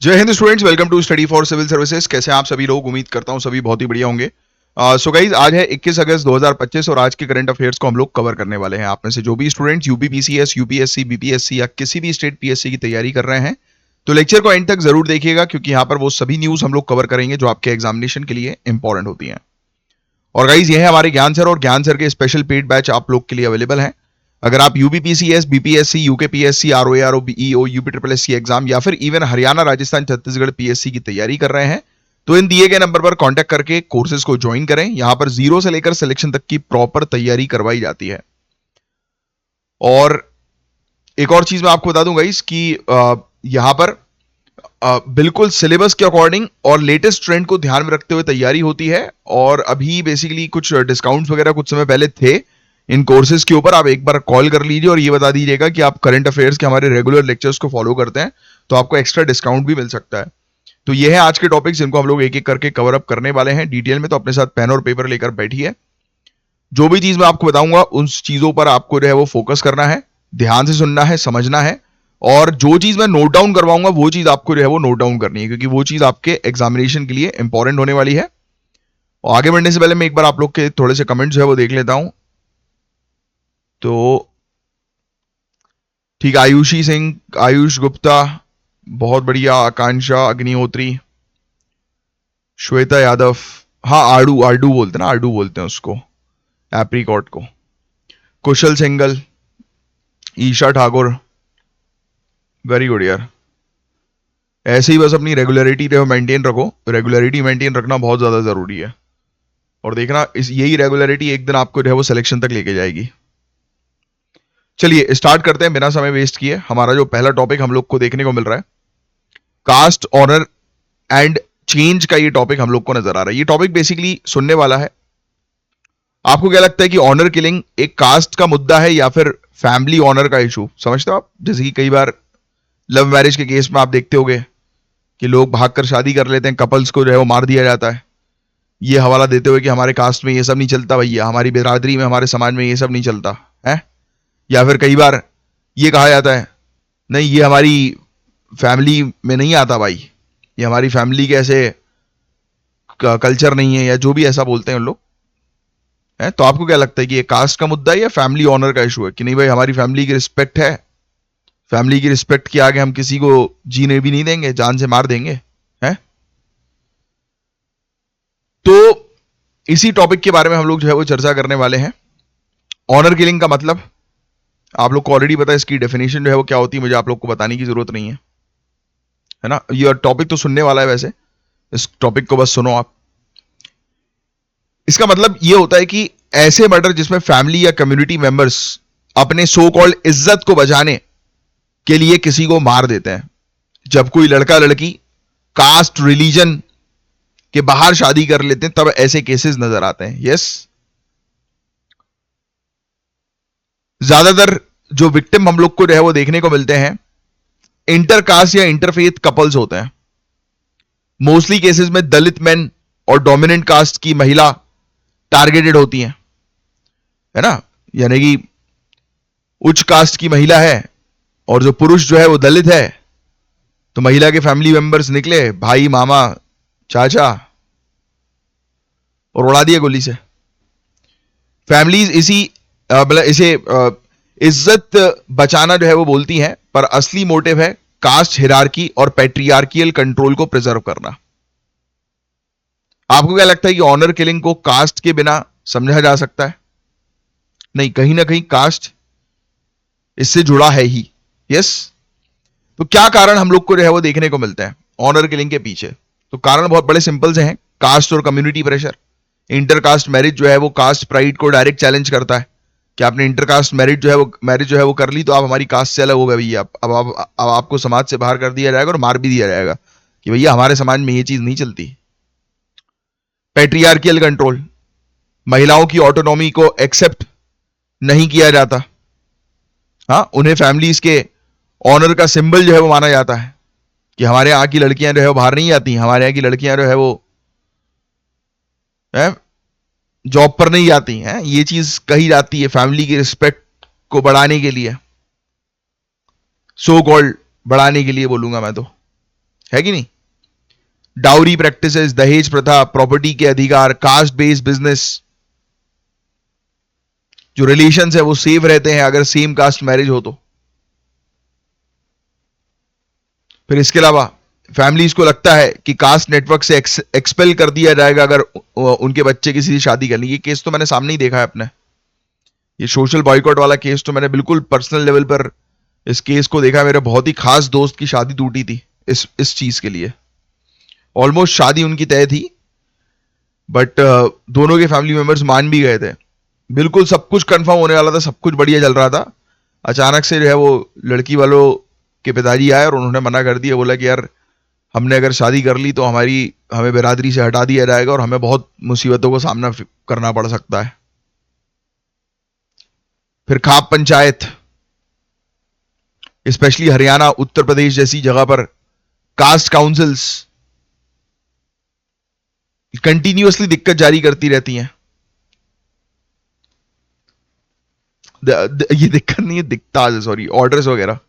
जय Hind students, welcome to study for civil services. कैसे हैं आप सभी लोग? उम्मीद करता हूं सभी बहुत ही बढ़िया होंगे। सो गाइज, आज है 21 अगस्त 2025 और आज के करंट अफेयर्स को हम लोग कवर करने वाले हैं। आप में से जो भी स्टूडेंट्स यूपीपीसीएस, यूपीएससी, बीपीएससी या किसी भी स्टेट पीएससी की तैयारी कर रहे हैं तो लेक्चर को एंड तक जरूर देखिएगा, क्योंकि यहाँ पर वो सभी न्यूज हम लोग कवर करेंगे जो आपके एग्जामिनेशन के लिए इंपॉर्टेंट होती हैं। और गाइज, ये है हमारे ज्ञान सर, और ज्ञान सर के स्पेशल पेड बैच आप लोग के लिए अवेलेबल हैं। अगर आप UPPCS, BPSC, UKPSC, RO ARO, BEO, UP triple SC exam या फिर इवन हरियाणा, राजस्थान, छत्तीसगढ़ पीएससी की तैयारी कर रहे हैं तो इन दिए गए नंबर पर कांटेक्ट करके कोर्सेज को ज्वाइन करें। यहां पर जीरो से लेकर सिलेक्शन तक की प्रॉपर तैयारी करवाई जाती है। और एक और चीज मैं आपको बता दूंगा इसकी, यहां पर बिल्कुल सिलेबस के अकॉर्डिंग और लेटेस्ट ट्रेंड को ध्यान में रखते हुए तैयारी होती है। और अभी बेसिकली कुछ डिस्काउंट्स वगैरह कुछ समय पहले थे इन कोर्सेज के ऊपर। आप एक बार कॉल कर लीजिए और ये बता दीजिएगा कि आप करंट अफेयर्स के हमारे रेगुलर लेक्चर्स को फॉलो करते हैं, तो आपको एक्स्ट्रा डिस्काउंट भी मिल सकता है। तो ये है आज के टॉपिक्स जिनको हम लोग एक एक करके कवर अप करने वाले हैं डिटेल में। तो अपने साथ पेन और पेपर लेकर बैठिए। जो भी चीज मैं आपको बताऊंगा उन चीजों पर आपको जो है वो फोकस करना है, ध्यान से सुनना है, समझना है। और जो चीज मैं नोट डाउन करवाऊंगा वो चीज आपको जो है वो नोट डाउन करनी है, क्योंकि वो चीज आपके एग्जामिनेशन के लिए इंपॉर्टेंट होने वाली है। और आगे बढ़ने से पहले मैं एक बार आप लोग के थोड़े से कमेंट्स जो है वो देख लेता हूं। तो ठीक, आयुषी सिंह, आयुष गुप्ता, बहुत बढ़िया। आकांक्षा अग्निहोत्री, श्वेता यादव, हाँ आडू आडू बोलते हैं ना, आडू बोलते हैं उसको, एप्रीकॉट को। कुशल सिंगल, ईशा ठाकुर, वेरी गुड यार। ऐसे ही बस अपनी रेगुलरिटी मेंटेन रखो। रेगुलरिटी मेंटेन रखना बहुत ज्यादा जरूरी है। और देखना इस यही रेगुलरिटी एक दिन आपको जो है वो सिलेक्शन तक लेके जाएगी। चलिए स्टार्ट करते हैं बिना समय वेस्ट किए। हमारा जो पहला टॉपिक हम लोग को देखने को मिल रहा है, कास्ट ऑनर एंड चेंज का ये टॉपिक हम लोग को नजर आ रहा है। ये टॉपिक बेसिकली सुनने वाला है। आपको क्या लगता है कि ऑनर किलिंग एक कास्ट का मुद्दा है या फिर फैमिली ऑनर का इशू? समझते हो आप? जैसे कि कई बार लव मैरिज के केस में आप देखते होगे कि लोग भागकर शादी कर लेते हैं, कपल्स को जो है वो मार दिया जाता है, ये हवाला देते हुए कि हमारे कास्ट में ये सब नहीं चलता भैया, हमारी बिरादरी में, हमारे समाज में ये सब नहीं चलता है। या फिर कई बार ये कहा जाता है, नहीं ये हमारी फैमिली में नहीं आता भाई, ये हमारी फैमिली के ऐसे कल्चर नहीं है, या जो भी ऐसा बोलते हैं उन लोग है। तो आपको क्या लगता है कि ये कास्ट का मुद्दा है या फैमिली ऑनर का इशू है? कि नहीं भाई, हमारी फैमिली की रिस्पेक्ट है, फैमिली की रिस्पेक्ट के आगे हम किसी को जीने भी नहीं देंगे, जान से मार देंगे, है? तो इसी टॉपिक के बारे में हम लोग जो है वो चर्चा करने वाले हैं। ऑनर किलिंग का मतलब आप लोग को ऑलरेडी पता है, इसकी डेफिनेशन जो है वो क्या होती है, मुझे आप लोग को बताने की जरूरत नहीं है ना। ये टॉपिक तो सुनने वाला है, वैसे इस टॉपिक को बस सुनो आप। इसका मतलब ये होता है कि ऐसे मर्डर जिसमें फैमिली या कम्युनिटी मेंबर्स अपने सो कॉल्ड इज्जत को बचाने के लिए किसी को मार देते हैं। जब कोई लड़का लड़की कास्ट रिलीजन के बाहर शादी कर लेते हैं तब ऐसे केसेस नजर आते हैं। यस, ज्यादातर जो विक्टिम हम लोग को जो है वो देखने को मिलते हैं इंटरकास्ट या इंटरफेथ कपल्स होते हैं। मोस्टली केसेस में दलित मेन और डोमिनेंट कास्ट की महिला टारगेटेड होती हैं, है ना। यानी कि उच्च कास्ट की महिला है और जो पुरुष जो है वो दलित है, तो महिला के फैमिली मेंबर्स निकले, भाई, मामा, चाचा, और उड़ा दिया गोली से। फैमिलीज इसी मतलब इसे इज्जत बचाना जो है वो बोलती हैं, पर असली मोटिव है कास्ट हिरार्की और पैट्रियार्कियल कंट्रोल को प्रिजर्व करना। आपको क्या लगता है कि ऑनर किलिंग को कास्ट के बिना समझा जा सकता है? नहीं, कहीं ना कहीं कास्ट इससे जुड़ा है ही। यस। तो क्या कारण हम लोग को जो है वो देखने को मिलते हैं ऑनर किलिंग के पीछे? तो कारण बहुत बड़े सिंपल से हैं, कास्ट और कम्युनिटी प्रेशर। इंटरकास्ट मैरिज जो है वो कास्ट प्राइड को डायरेक्ट चैलेंज करता है कि आपने इंटरकास्ट मैरिज जो है वो कर ली तो आप हमारी कास्ट से अलग हो गए भैया, अब आपको समाज से बाहर कर दिया जाएगा और मार भी दिया जाएगा कि भैया हमारे समाज में ये चीज नहीं चलती। पैट्रियार्कियल कंट्रोल, महिलाओं की ऑटोनॉमी को एक्सेप्ट नहीं किया जाता। हाँ, उन्हें फैमिलीज के ऑनर का सिंबल जो है वो माना जाता है कि हमारे यहाँ की लड़कियां जो है वो बाहर नहीं आती, हमारे यहाँ की लड़कियां जो है वो जॉब पर नहीं जाती हैं। ये चीज कही जाती है फैमिली की रिस्पेक्ट को बढ़ाने के लिए, सो कॉल्ड बढ़ाने के लिए बोलूंगा मैं तो। है कि नहीं? डाउरी प्रैक्टिसेस, दहेज प्रथा, प्रॉपर्टी के अधिकार, कास्ट बेस्ड बिजनेस, जो रिलेशंस है वो सेफ रहते हैं अगर सेम कास्ट मैरिज हो तो। फिर इसके अलावा फैमिलीज को लगता है कि कास्ट नेटवर्क से एक्सपेल कर दिया जाएगा अगर उनके बच्चे किसी से शादी कर ली। ये केस तो मैंने सामने ही देखा है अपने, ये सोशल बॉयकॉट वाला केस तो मैंने बिल्कुल पर्सनल लेवल पर इस केस को देखा। मेरे बहुत ही खास दोस्त की शादी टूटी थी इस चीज के लिए। ऑलमोस्ट शादी उनकी तय थी, बट दोनों के फैमिली मेंबर्स मान भी गए थे। बिल्कुल सब कुछ कंफर्म होने वाला था, सब कुछ बढ़िया चल रहा था। अचानक से जो है वो लड़की वालों के पिताजी आए और उन्होंने मना कर दिया। बोला कि यार हमने अगर शादी कर ली तो हमें बिरादरी से हटा दिया जाएगा और हमें बहुत मुसीबतों का सामना करना पड़ सकता है। फिर खाप पंचायत, स्पेशली हरियाणा, उत्तर प्रदेश जैसी जगह पर कास्ट काउंसिल्स कंटिन्यूअसली दिक्कत जारी करती रहती हैं। ये दिक्कत नहीं है, दिक्कत, सॉरी, ऑर्डर्स वगैरह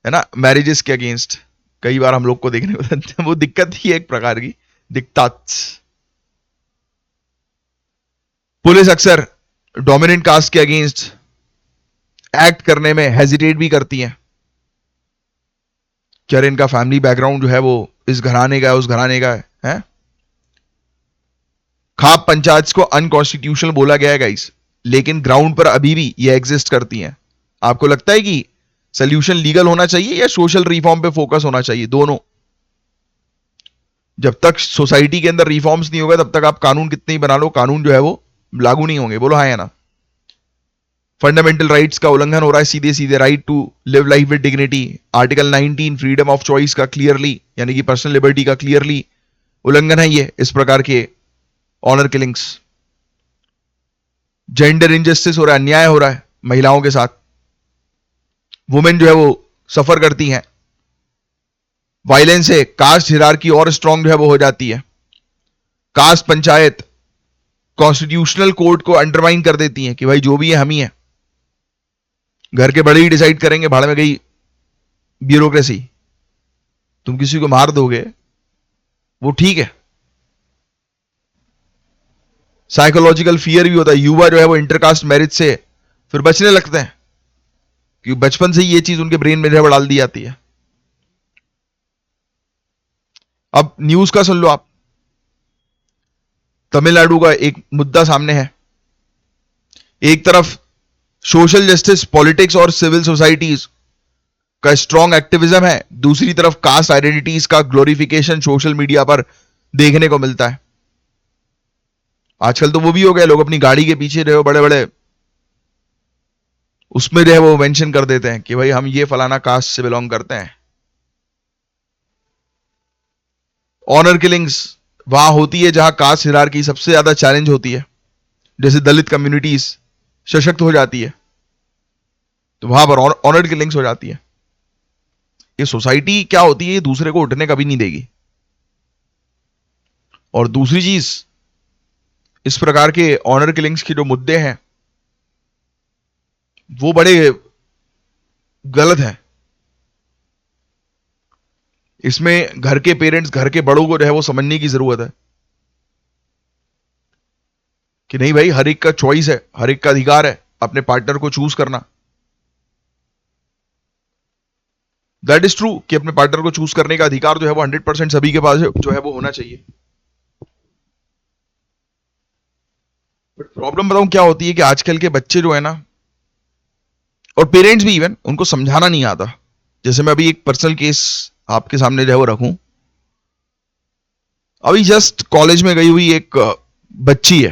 है ना, मैरिजेस के अगेंस्ट कई बार हम लोग को देखने को मिलते हैं। वो दिक्कत ही है एक प्रकार की, दिक्कत। पुलिस अक्सर डोमिनेंट कास्ट के अगेंस्ट एक्ट करने में हेजिटेट भी करती हैं कि अरे इनका फैमिली बैकग्राउंड जो है वो इस घराने का है, उस घराने का है? खाप पंचायत को अनकॉन्स्टिट्यूशनल बोला गया है गाइस, लेकिन ग्राउंड पर अभी भी ये एग्जिस्ट करती हैं। आपको लगता है कि सोल्यूशन लीगल होना चाहिए या सोशल रिफॉर्म पे फोकस होना चाहिए? दोनों। जब तक सोसाइटी के अंदर रिफॉर्म्स नहीं होगा तब तक आप कानून कितने ही बना लो, कानून जो है वो लागू नहीं होंगे। बोलो हाँ या ना? फंडामेंटल राइट्स का उल्लंघन हो रहा है सीधे सीधे। Right to live life with dignity, article 19 freedom of choice का क्लियरली, यानी कि पर्सनल लिबर्टी का क्लियरली उल्लंघन है ये, इस प्रकार के ऑनर किलिंग्स। जेंडर इनजस्टिस हो रहा है, अन्याय हो रहा है महिलाओं के साथ। वुमेन जो है वो सफर करती हैं, वायलेंस है, कास्ट हिरार्की और स्ट्रांग जो है वो हो जाती है। कास्ट पंचायत कॉन्स्टिट्यूशनल कोड को अंडरमाइन कर देती हैं कि भाई जो भी है हम ही है, घर के बड़े ही डिसाइड करेंगे, भाड़ में गई ब्यूरोक्रेसी। तुम किसी को मार दोगे वो ठीक है। साइकोलॉजिकल फियर भी होता है, युवा जो है वो इंटरकास्ट मैरिज से फिर बचने लगते हैं क्योंकि बचपन से ही ये चीज उनके ब्रेन में जो है डाल दी जाती है। अब न्यूज का सुन लो आप। तमिलनाडु का एक मुद्दा सामने है। एक तरफ सोशल जस्टिस, पॉलिटिक्स और सिविल सोसाइटीज का स्ट्रॉन्ग एक्टिविज्म है, दूसरी तरफ कास्ट आइडेंटिटीज का ग्लोरिफिकेशन सोशल मीडिया पर देखने को मिलता है। आजकल तो वो भी हो गया, लोग अपनी गाड़ी के पीछे रहे हो बड़े बड़े उसमें रहे वो मेंशन कर देते हैं कि भाई हम ये फलाना कास्ट से बिलोंग करते हैं। ऑनर किलिंग्स वहां होती है जहां कास्ट हिरार्की सबसे ज्यादा चैलेंज होती है, जैसे दलित कम्युनिटीज सशक्त हो जाती है तो वहां पर ऑनर किलिंग्स हो जाती है। ये सोसाइटी क्या होती है, ये दूसरे को उठने कभी नहीं देगी। और दूसरी चीज, इस प्रकार के ऑनर किलिंग्स के जो मुद्दे हैं वो बड़े गलत हैं। इसमें घर के पेरेंट्स, घर के बड़ों को जो है वो समझने की जरूरत है कि नहीं भाई, हर एक का चॉइस है, हर एक का अधिकार है अपने पार्टनर को चूज करना। दैट इज ट्रू कि अपने पार्टनर को चूज करने का अधिकार जो है वो 100% सभी के पास जो है वो होना चाहिए। बट प्रॉब्लम बताऊं क्या होती है कि आजकल के बच्चे जो है ना, और पेरेंट्स भी इवन, उनको समझाना नहीं आता। जैसे मैं अभी एक पर्सनल केस आपके सामने जो है वो रखूं। अभी जस्ट कॉलेज में गई हुई एक बच्ची है,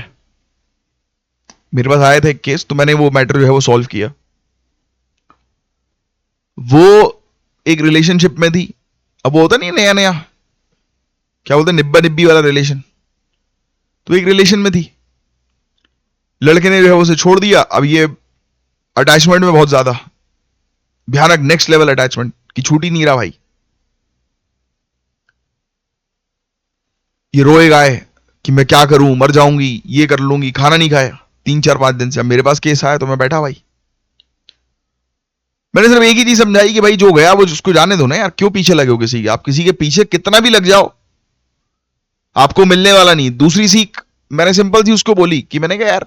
मेरे पास आया था एक केस, तो मैंने वो मैटर जो है वो सॉल्व किया। वो एक रिलेशनशिप में थी। अब वो होता नहीं नया नया, क्या बोलते हैं, निब्बा निब्बी वाला रिलेशन। तो एक रिलेशन में थी, लड़के ने जो है उसे छोड़ दिया। अब ये अटैचमेंट में बहुत ज्यादा भयानक, नेक्स्ट लेवल अटैचमेंट की, छूट ही नहीं रहा भाई। ये रोए गाए कि मैं क्या करूं, मर जाऊंगी, ये कर लूंगी, खाना नहीं खाया 3-4-5 दिन से। अब मेरे पास केस आया तो मैं बैठा भाई। मैंने सिर्फ एक ही चीज समझाई कि भाई जो गया वो उसको जाने दो ना यार, क्यों पीछे लगे हो किसी के? आप किसी के पीछे कितना भी लग जाओ आपको मिलने वाला नहीं। दूसरी सीख मैंने सिंपल सी उसको बोली कि मैंने कहा यार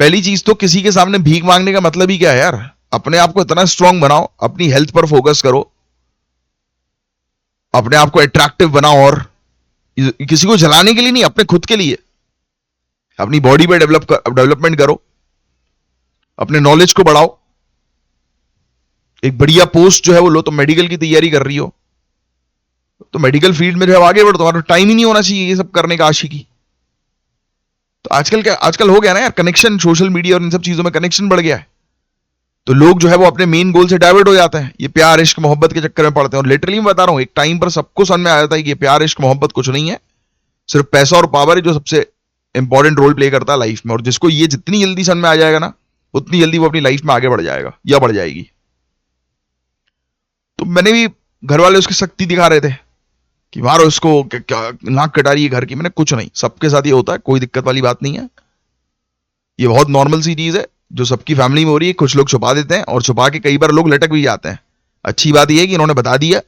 पहली चीज तो किसी के सामने भीख मांगने का मतलब ही क्या है यार? अपने आप को इतना स्ट्रांग बनाओ, अपनी हेल्थ पर फोकस करो, अपने आप को अट्रैक्टिव बनाओ, और किसी को जलाने के लिए नहीं, अपने खुद के लिए, अपनी बॉडी पे डेवलपमेंट करो, अपने नॉलेज को बढ़ाओ, एक बढ़िया पोस्ट जो है वो लो। तो मेडिकल की तैयारी कर रही हो तो मेडिकल फील्ड में जब आगे बढ़ो, तुम्हारा टाइम ही नहीं होना चाहिए ये सब करने का, आशिकी। तो आजकल हो गया ना यार, कनेक्शन, सोशल मीडिया और इन सब चीजों में कनेक्शन बढ़ गया है, तो लोग जो है वो अपने मेन गोल से डाइवर्ट हो जाते हैं, ये प्यार इश्क मोहब्बत के चक्कर में पड़ते हैं। और लिटरली मैं बता रहा हूं, एक टाइम पर सबको समझ में आ जाता है कि ये प्यार इश्क मोहब्बत कुछ नहीं है, सिर्फ पैसा और पावर है जो सबसे इंपॉर्टेंट रोल प्ले करता है लाइफ में। और जिसको ये जितनी जल्दी समझ में आ जाएगा ना, उतनी जल्दी वो अपनी लाइफ में आगे बढ़ जाएगा या बढ़ जाएगी। तो मैंने भी, घर वाले उसकी शक्ति दिखा रहे थे कि मारो इसको, क्या नाक कटा रही है घर की। मैंने कुछ नहीं, सबके साथ ये होता है, कोई दिक्कत वाली बात नहीं है, ये बहुत नॉर्मल सी चीज है जो सबकी फैमिली में हो रही है। कुछ लोग छुपा देते हैं और छुपा के कई बार लोग लटक भी जाते हैं। अच्छी बात यह है कि इन्होंने बता दिया,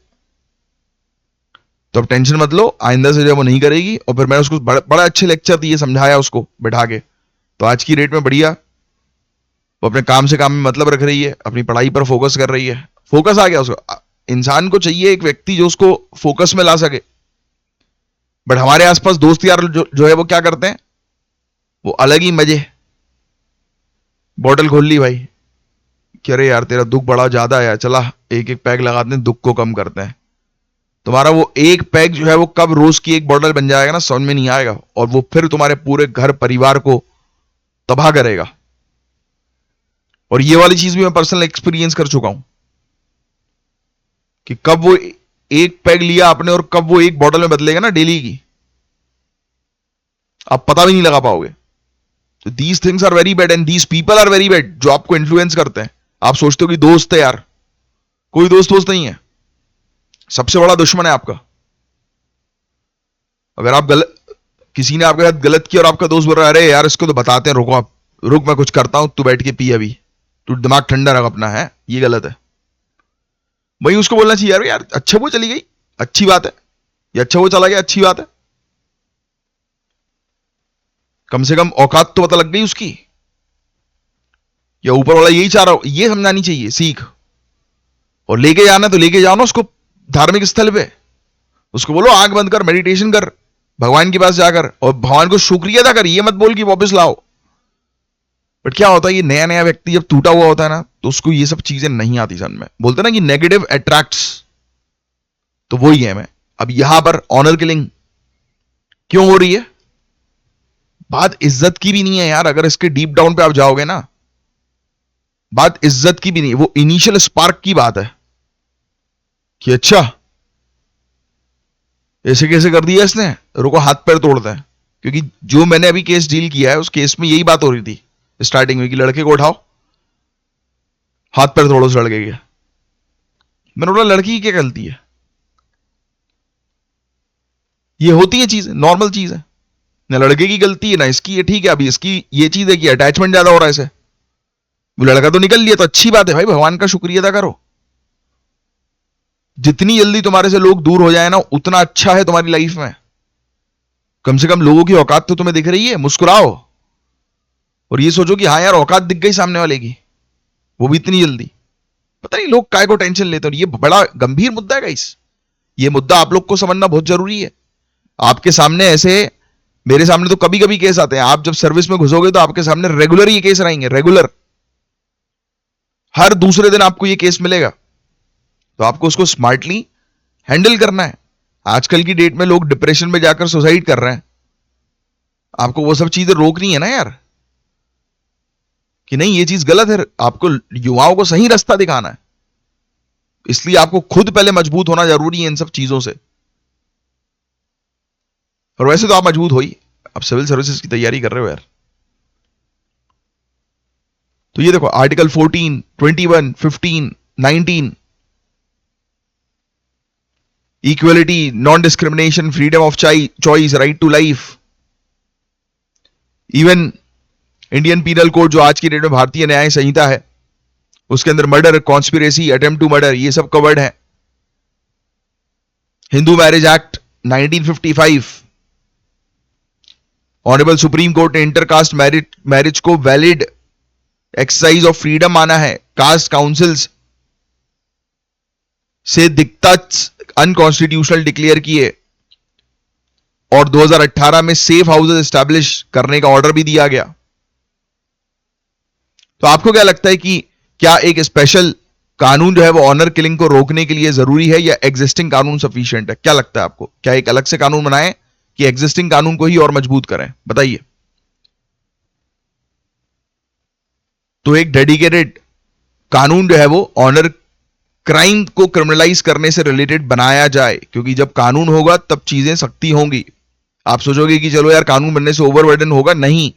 तो अब टेंशन मत लो, आइंदा से जब वो नहीं करेगी। और फिर मैंने उसको बड़ा अच्छे लेक्चर दिए, समझाया उसको बैठा के। तो आज की डेट में बढ़िया वो अपने काम से काम में मतलब रख रही है, अपनी पढ़ाई पर फोकस कर रही है। फोकस आ गया उसको। इंसान को चाहिए एक व्यक्ति जो उसको फोकस में ला सके। बट हमारे आसपास दोस्त यार जो है वो क्या करते हैं, वो अलग ही मजे। बॉटल खोल ली भाई कि अरे यार तेरा दुख बड़ा ज्यादा है, चला एक एक पैग लगाते हैं, दुख को कम करते हैं। तुम्हारा वो एक पैग जो है वो कब रोज की एक बॉटल बन जाएगा ना, समझ में नहीं आएगा, और वो फिर तुम्हारे पूरे घर परिवार को तबाह करेगा। और ये वाली चीज भी मैं पर्सनल एक्सपीरियंस कर चुका हूं कि कब वो एक पैग लिया आपने और कब वो एक बॉटल में बदलेगा ना डेली की, आप पता भी नहीं लगा पाओगे। तो these things are very bad and these people are very bad जो आपको इन्फ्लुएंस करते हैं। आप सोचते हो कि दोस्त है यार, कोई दोस्त नहीं है, सबसे बड़ा दुश्मन है आपका। अगर आप किसी ने आपके साथ गलत किया और आपका दोस्त बोल रहा है अरे यार इसको तो बताते हैं, रुको आप, रुक मैं कुछ करता हूं, तू बैठ के पी, अभी तू दिमाग ठंडा रख अपना, है ये गलत है। वही उसको बोलना चाहिए यार, यार अच्छा वो चली गई अच्छी बात है, या अच्छा वो चला गया अच्छी बात है, कम से कम औकात तो पता लग गई उसकी, या ऊपर वाला यही चाह रहा हो, ये समझानी चाहिए सीख। और लेके जाना तो लेके जाओ ना उसको धार्मिक स्थल पे, उसको बोलो आंख बंद कर, मेडिटेशन कर, भगवान के पास जाकर, और भगवान को शुक्रिया अदा कर, ये मत बोल कि वापस लाओ। बट क्या होता है, ये नया नया व्यक्ति जब टूटा हुआ होता है ना, तो उसको ये सब चीजें नहीं आती समझ में। बोलते ना कि नेगेटिव अट्रैक्ट्स, तो वही है। मैं अब यहां पर ऑनर किलिंग क्यों हो रही है? बात इज्जत की भी नहीं है यार, अगर इसके डीप डाउन पे आप जाओगे ना, बात इज्जत की भी नहीं, वो इनिशियल स्पार्क की बात है कि अच्छा ऐसे कैसे कर दिया इसने, रुको हाथ पैर तोड़ते हैं। क्योंकि जो मैंने अभी केस डील किया है उस केस में यही बात हो रही थी स्टार्टिंग में कि लड़के को उठाओ, हाथ पैर तोड़ो उस लड़के के। मैंने बोला लड़की की क्या गलती है? ये होती है चीज, नॉर्मल चीज है, ना लड़के की गलती है ना इसकी। ये ठीक है, अभी इसकी ये चीज है कि अटैचमेंट ज्यादा हो रहा है इसे, वो लड़का तो निकल लिया तो अच्छी बात है भाई, भगवान का शुक्रिया अदा करो। जितनी जल्दी तुम्हारे से लोग दूर हो जाए ना, उतना अच्छा है तुम्हारी लाइफ में। कम से कम लोगों की औकात तो तुम्हें दिख रही है, मुस्कुराओ और ये सोचो कि हाँ यार औकात दिख गई सामने वाले की, वो भी इतनी जल्दी। पता नहीं लोग काय को टेंशन लेते हैं। ये बड़ा गंभीर मुद्दा है गाइस, ये मुद्दा आप लोग को समझना बहुत जरूरी है। आपके सामने ऐसे, मेरे सामने तो कभी कभी केस आते हैं, आप जब सर्विस में घुसोगे तो आपके सामने रेगुलर ये केस रहेंगे, रेगुलर, हर दूसरे दिन आपको ये केस मिलेगा। तो आपको उसको स्मार्टली हैंडल करना है। आजकल की डेट में लोग डिप्रेशन में जाकर सुसाइड कर रहे हैं, आपको वो सब चीजें रोकनी है ना यार, कि नहीं ये चीज गलत है। आपको युवाओं को सही रास्ता दिखाना है, इसलिए आपको खुद पहले मजबूत होना जरूरी है इन सब चीजों से। और वैसे तो आप मजबूत हो ही, आप सिविल सर्विसेज की तैयारी कर रहे हो यार। तो ये देखो article 14, 21, 15, 19, equality, non discrimination, freedom of choice, right to life, even Indian penal code जो आज की डेट में भारतीय न्याय संहिता है, उसके अंदर murder, conspiracy, attempt to murder, ये सब कवर्ड है। Hindu marriage act 1955, honourable supreme court ने इंटरकास्ट मैरिज को वैलिड एक्सरसाइज ऑफ फ्रीडम माना है। कास्ट काउंसिल्स से दिक्कत अनकॉन्स्टिट्यूशनल डिक्लेयर किए और 2018 में सेफ हाउसेस एस्टैब्लिश करने का ऑर्डर भी दिया गया। तो आपको क्या लगता है कि क्या एक स्पेशल कानून जो है वो ऑनर किलिंग को रोकने के लिए जरूरी है या एग्जिस्टिंग कानून सफिशिएंट है? क्या लगता है आपको, क्या एक अलग से कानून बनाएं कि एग्जिस्टिंग कानून को ही और मजबूत करें? बताइए। तो एक डेडिकेटेड कानून जो है वो ऑनर क्राइम को क्रिमिनलाइज करने से रिलेटेड बनाया जाए, क्योंकि जब कानून होगा तब चीजें सख्ती होंगी। आप सोचोगे कि चलो यार कानून बनने से ओवरबर्डन होगा, नहीं,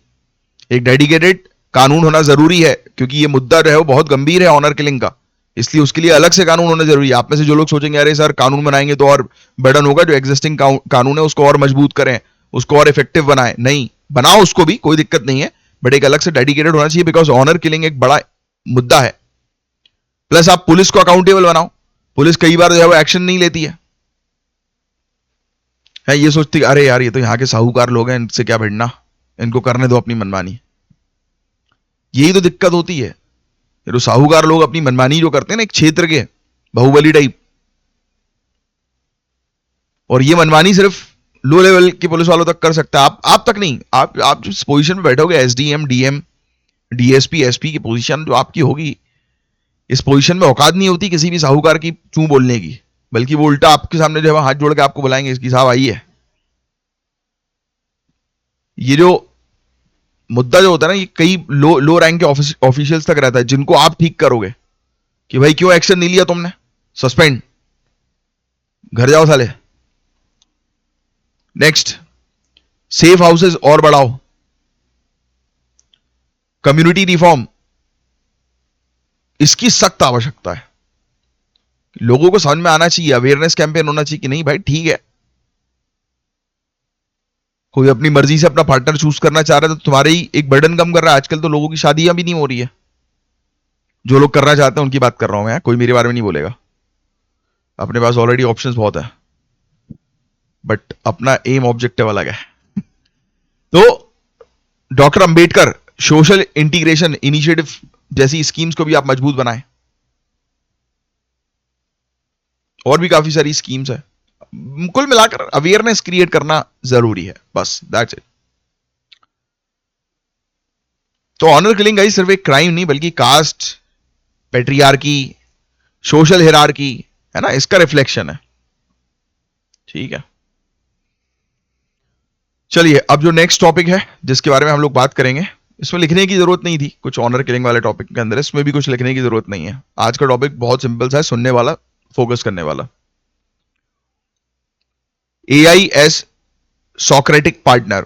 एक डेडिकेटेड कानून होना जरूरी है, क्योंकि ये मुद्दा जो है वो बहुत गंभीर है ऑनर किलिंग का, इसलिए उसके लिए अलग से कानून होना जरूरी है। आप में से जो लोग सोचेंगे अरे सर कानून बनाएंगे तो और बर्डन होगा, जो एग्जिस्टिंग कानून है उसको और मजबूत करें, उसको और इफेक्टिव बनाएं, नहीं, बनाओ उसको भी, कोई दिक्कत नहीं है, बट एक अलग से डेडिकेटेड होना चाहिए, बिकॉज ऑनर किलिंग एक बड़ा मुद्दा है। प्लस आप पुलिस को अकाउंटेबल बनाओ, पुलिस कई बार जो है वो एक्शन नहीं लेती है ये सोचती है अरे यार ये तो यहाँ के साहूकार लोग हैं, इनसे क्या भिड़ना, इनको करने दो अपनी मनमानी। यही तो दिक्कत होती है, ये तो साहूकार लोग अपनी मनमानी जो करते हैं ना एक क्षेत्र के बाहुबली टाइप, और ये मनमानी सिर्फ लो लेवल के पुलिस वालों तक कर सकता है, आप तक नहीं। आप जिस पोजीशन में बैठोगे, एसडीएम, डीएम, डीएसपी, एसपी की पोजीशन जो आपकी होगी, इस पोजीशन में औकात नहीं होती किसी भी साहूकार की चूं बोलने की, बल्कि वो उल्टा आपके सामने जो है हाथ जोड़ के आपको बुलाएंगे इसकी साहब आइए। ये जो मुद्दा जो होता है ना, ये कई लो रैंक के ऑफिशियल्स तक रहता है, जिनको आप ठीक करोगे कि भाई क्यों एक्शन नहीं लिया तुमने, सस्पेंड, घर जाओ साले। नेक्स्ट, सेफ हाउसेस और बढ़ाओ, कम्युनिटी रिफॉर्म, इसकी सख्त आवश्यकता है। लोगों को समझ में आना चाहिए, अवेयरनेस कैंपेन होना चाहिए कि नहीं भाई ठीक है, कोई अपनी मर्जी से अपना पार्टनर चूज करना चाह रहा है तो तुम्हारे ही एक बर्डन कम कर रहा है। आजकल तो लोगों की शादियां भी नहीं हो रही है, जो लोग करना चाहते हैं उनकी बात कर रहा हूं मैं, कोई मेरे बारे में नहीं बोलेगा, अपने पास ऑलरेडी ऑप्शंस बहुत है, बट अपना एम ऑब्जेक्टिव अलग है। तो doctor Ambedkar social integration initiative जैसी स्कीम्स को भी आप मजबूत बनाएं, और भी काफी सारी स्कीम्स है। कुल मिलाकर अवेयरनेस क्रिएट करना जरूरी है, बस दैट्स इट। तो ऑनर किलिंग गाइस सिर्फ एक क्राइम नहीं, बल्कि कास्ट, पेट्रियार्की, सोशल हिरार्की है ना, इसका रिफ्लेक्शन है। ठीक है, चलिए अब जो नेक्स्ट टॉपिक है जिसके बारे में हम लोग बात करेंगे, इसमें लिखने की जरूरत नहीं थी कुछ, ऑनर किलिंग वाले टॉपिक के अंदर इसमें भी कुछ लिखने की जरूरत नहीं है। आज का टॉपिक बहुत सिंपल सा है, सुनने वाला, फोकस करने वाला। एआई एस सोक्रेटिक पार्टनर,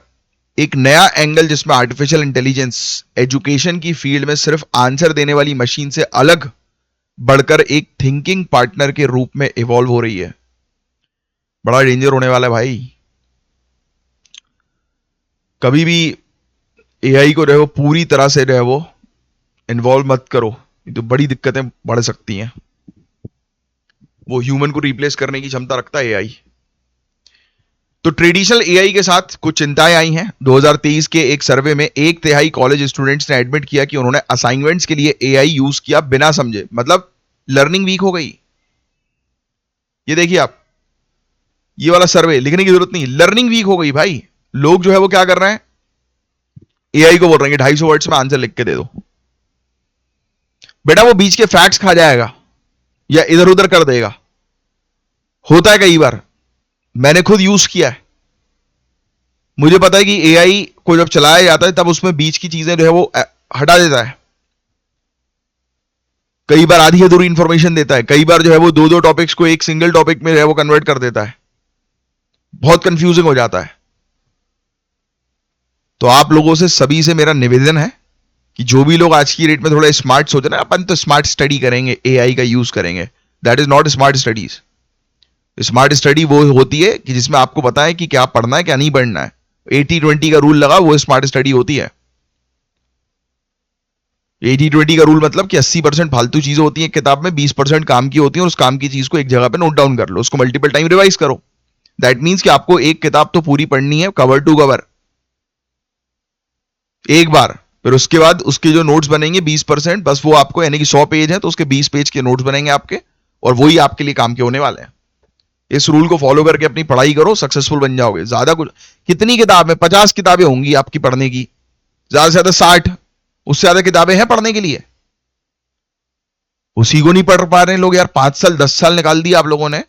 एक नया एंगल जिसमें आर्टिफिशियल इंटेलिजेंस एजुकेशन की फील्ड में सिर्फ आंसर देने वाली मशीन से अलग बढ़कर एक थिंकिंग पार्टनर के रूप में इवॉल्व हो रही है। बड़ा डेंजर होने वाला है भाई। कभी भी एआई को जो है वो पूरी तरह से जो है वो इन्वॉल्व मत करो, तो बड़ी दिक्कतें बढ़ सकती हैं। वो ह्यूमन को रिप्लेस करने की क्षमता रखता है एआई। तो ट्रेडिशनल एआई के साथ कुछ चिंताएं आई हैं। 2023 के एक सर्वे में 1/3 कॉलेज स्टूडेंट्स ने एडमिट किया कि उन्होंने असाइनमेंट्स के लिए एआई यूज किया बिना समझे, मतलब लर्निंग वीक हो गई। ये देखिए आप, ये वाला सर्वे लिखने की जरूरत नहीं, लर्निंग वीक हो गई भाई। लोग जो है वो क्या कर रहे हैं, एआई को बोल रहे हैं कि 250 वर्ड्स में आंसर लिख के दे दो। बेटा वो बीच के फैक्ट्स खा जाएगा या इधर उधर कर देगा, होता है कई बार, मैंने खुद यूज किया है। मुझे पता है कि एआई को जब चलाया जाता है तब उसमें बीच की चीजें जो है वो हटा देता है, कई बार आधी अधूरी इंफॉर्मेशन देता है, कई बार जो है वो दो टॉपिक्स को एक सिंगल टॉपिक में जो है वो कन्वर्ट कर देता है, बहुत कंफ्यूजिंग हो जाता है। तो आप लोगों से सभी से मेरा निवेदन है कि जो भी लोग आज की डेट में थोड़ा स्मार्ट सोच रहे हैं, अपन तो स्मार्ट स्टडी करेंगे, एआई का यूज करेंगे, that is not smart studies. Smart study वो होती है कि जिसमें आपको पता है कि क्या पढ़ना है क्या नहीं पढ़ना है। 80-20 का रूल लगा, वो स्मार्ट स्टडी होती है। 80-20 का रूल मतलब कि 80% फालतू चीजें होती हैं किताब में, 20% काम की होती है, और उस काम की चीज को एक जगह पे नोट डाउन कर लो, उसको मल्टीपल टाइम रिवाइज करो। दैट मीन्स कि आपको एक किताब तो पूरी पढ़नी है कवर टू कवर एक बार, फिर उसके बाद उसके जो नोट्स बनेंगे 20%, बस वो आपको, यानी कि 100 पेज है तो उसके 20 पेज के नोट्स बनेंगे आपके, और वही आपके लिए काम के होने वाले हैं। इस रूल को फॉलो करके अपनी पढ़ाई करो, सक्सेसफुल बन जाओगे। ज्यादा कुछ, कितनी किताब है, 50 किताबें होंगी आपकी पढ़ने की, ज्यादा से ज्यादा 60, उससे ज्यादा किताबें हैं पढ़ने के लिए। उसी को नहीं पढ़ पा रहे हैं लोग यार, 5 साल 10 साल निकाल दिया आप लोगों ने,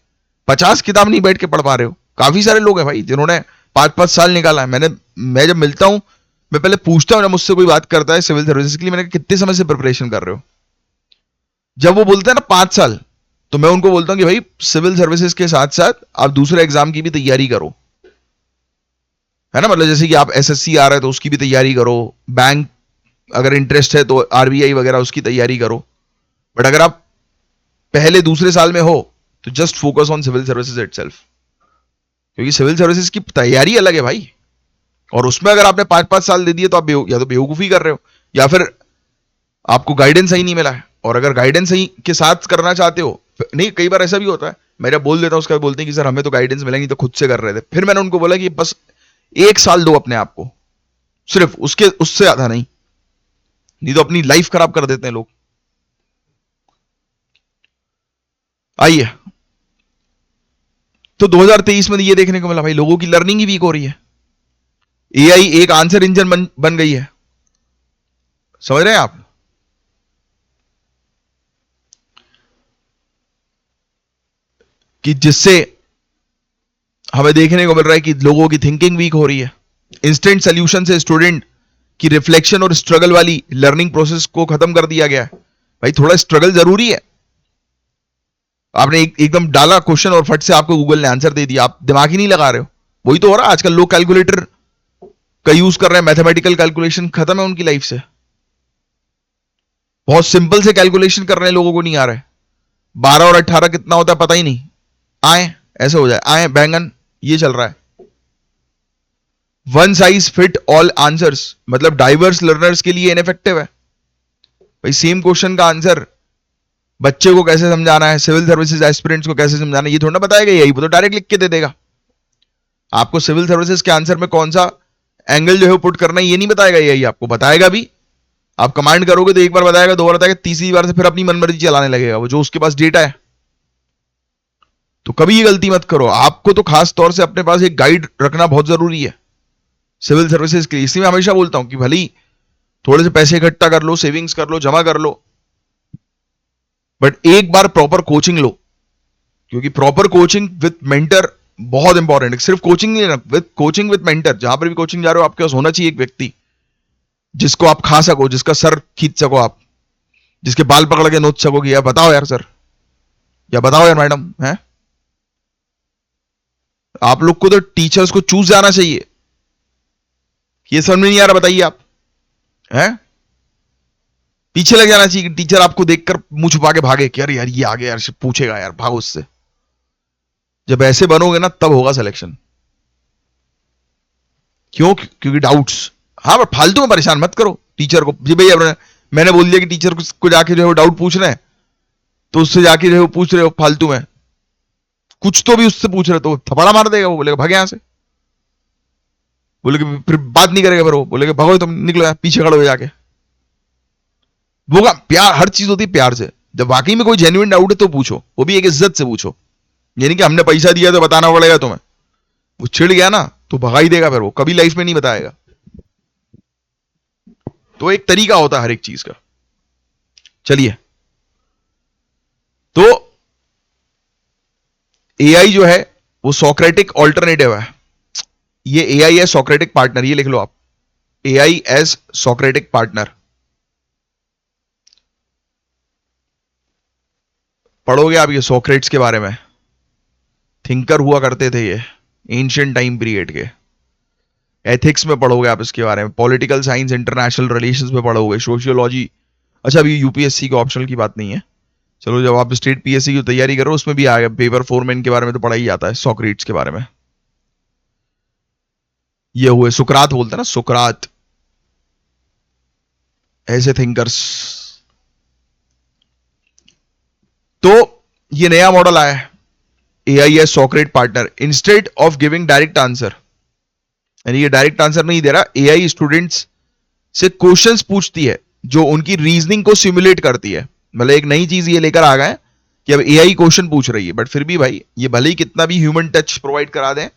50 किताब नहीं बैठ के पढ़ पा रहे हो। काफी सारे लोग हैं भाई जिन्होंने 5-5 साल निकाला है। मैं जब मिलता हूं, मैं पहले पूछता हूं, जब मुझसे कोई बात करता है सिविल सर्विसेज के लिए, मैंने कहा कितने समय से प्रिपरेशन कर रहे हो, जब वो बोलते हैं ना 5 साल, तो मैं उनको बोलता हूं कि भाई सिविल सर्विसेज के साथ साथ आप दूसरे एग्जाम की भी तैयारी करो, है ना। मतलब जैसे कि आप एसएससी आ रहा है तो उसकी भी तैयारी करो, बैंक अगर इंटरेस्ट है तो आरबीआई वगैरह उसकी तैयारी करो। बट अगर आप पहले दूसरे साल में हो तो just focus on civil services itself, क्योंकि सिविल सर्विसेज की तैयारी अलग है भाई, और उसमें अगर आपने 5-5 साल दे दिए तो आप या तो बेवकूफी कर रहे हो, या फिर आपको गाइडेंस सही नहीं मिला है। और अगर गाइडेंस सही के साथ करना चाहते हो, नहीं, कई बार ऐसा भी होता है, मैं जब बोल देता हूं उसका बोलते हैं कि सर हमें तो गाइडेंस मिला नहीं, तो खुद से कर रहे थे। फिर मैंने उनको बोला कि बस 1 साल दो अपने आप को, सिर्फ उसके, उससे ज्यादा नहीं, नहीं तो अपनी लाइफ खराब कर देते हैं लोग। आइए, तो 2023 में ये देखने को मिला भाई, लोगों की लर्निंग ही वीक हो रही है। एआई एक आंसर इंजन बन गई है, समझ रहे हैं आप, कि जिससे हमें देखने को मिल रहा है कि लोगों की थिंकिंग वीक हो रही है। इंस्टेंट सोल्यूशन से स्टूडेंट की रिफ्लेक्शन और स्ट्रगल वाली लर्निंग प्रोसेस को खत्म कर दिया गया है। भाई थोड़ा स्ट्रगल जरूरी है। आपने एकदम डाला क्वेश्चन और फट से आपको गूगल ने आंसर दे दिया, आप दिमाग ही नहीं लगा रहे हो। वही तो हो रहा है आजकल, लोग कैलकुलेटर का यूज कर रहे हैं, मैथमेटिकल कैलकुलेशन खत्म है उनकी लाइफ से। बहुत सिंपल से कैलकुलेशन कर रहे हैं, लोगों को नहीं आ रहा है। 12 और 18 कितना होता है पता ही नहीं, आए ऐसे हो जाए, आए बैंगन, ये चल रहा है। One size fit all answers मतलब डाइवर्स लर्नर्स के लिए इनफेक्टिव है। भाई सेम क्वेश्चन का आंसर बच्चे को कैसे समझाना है, सिविल सर्विसेज एस्पिरेंट्स को कैसे समझाना है, ये थोड़ा ना बताएगा यही, वो तो डायरेक्ट लिख के दे देगा आपको। सिविल सर्विसेज के आंसर में कौन सा एंगल जो है पुट करना है ये नहीं बताएगा, यही आपको बताएगा भी। आप कमांड करोगे तो एक बार बताएगा, 2 बार बताएगा, तीसरी बार से फिर अपनी मनमर्जी चलाने लगेगा वो, जो उसके पास डेटा है। तो कभी ये गलती मत करो। आपको तो खास तौर से अपने पास एक गाइड रखना बहुत जरूरी है सिविल सर्विसेज के लिए। इसलिए मैं हमेशा बोलता हूं कि भले थोड़े से पैसे इकट्ठा कर लो, सेविंग्स कर लो, जमा कर लो, बट एक बार प्रॉपर कोचिंग लो, क्योंकि प्रॉपर कोचिंग विद मेंटर बहुत इंपॉर्टेंट है। सिर्फ कोचिंग नहीं लेना, विद कोचिंग विद मेंटर। जहां पर भी कोचिंग जा रहे हो आपके पास होना चाहिए एक व्यक्ति जिसको आप खा सको, जिसका सर खींच सको आप, जिसके बाल पकड़ के नोच सको कि यार बताओ यार सर, या बताओ यार मैडम, है। आप लोग को तो टीचर्स को चूज जाना चाहिए, ये समझ में नहीं आ रहा बताइए आप, हैं। पीछे लग जाना चाहिए कि टीचर आपको देखकर मुंह छुपा के भागे कि यार यार ये आ गया यार, पूछेगा यार, भागो उससे। जब ऐसे बनोगे ना तब होगा सिलेक्शन। क्यों? क्योंकि डाउट्स। हाँ बट फालतू में परेशान मत करो टीचर को जी। भाई मैंने बोल दिया कि टीचर को जाके जो है डाउट पूछ रहे हैं, तो उससे जाके जो है पूछ रहे हो फालतू में कुछ, तो भी उससे पूछ रहे तो थपड़ा मार देगा, वो बोलेगा भाग यहां से, बोलेगा फिर बात नहीं करेगा, फिर वो बोलेगा भागो तुम, निकलो यार, पीछे खड़े हो जाके। वो प्यार, हर चीज होती है प्यार से। जब वाकई में कोई जेन्युइन डाउट है तो पूछो, वो भी एक इज्जत से पूछो, यानी कि हमने पैसा दिया तो बताना पड़ेगा तुम्हें। वो छिड़ गया ना तो भगा ही देगा, फिर वो कभी लाइफ में नहीं बताएगा। तो एक तरीका होता है हर एक चीज का। चलिए, तो एआई जो है वो सोक्रेटिक ऑल्टरनेटिव है। ये एआई है सोक्रेटिक पार्टनर, ये लिख लो आप, एआई एज सोक्रेटिक पार्टनर। पढ़ोगे आप ये सोक्रेट्स के बारे में, थिंकर हुआ करते थे ये एंशियंट टाइम पीरियड के। एथिक्स में पढ़ोगे आप इसके बारे में, पॉलिटिकल साइंस इंटरनेशनल रिलेशंस में पढ़ोगे, सोशियोलॉजी। अच्छा अभी यूपीएससी के ऑप्शनल की बात नहीं है, चलो जब आप स्टेट पीएससी की तैयारी करो उसमें भी आएगा, पेपर फोरमैन के बारे में तो पढ़ा ही जाता है, सोक्रेट्स के बारे में। ये हुए सुकरात बोलते हैं ना, सुकरात। ऐसे थिंकर्स। तो ये नया मॉडल आया है AI S सॉक्रेट partner. Instead of giving direct answer, यानी ये डायरेक्ट आंसर नहीं दे रहा, एआई स्टूडेंट्स से क्वेश्चंस पूछती है जो उनकी रीजनिंग को सिमुलेट करती है। मतलब एक नई चीज ये लेकर आ गए कि अब एआई क्वेश्चन पूछ रही है, बट फिर भी भाई ये भले ही कितना भी ह्यूमन टच प्रोवाइड करा दें,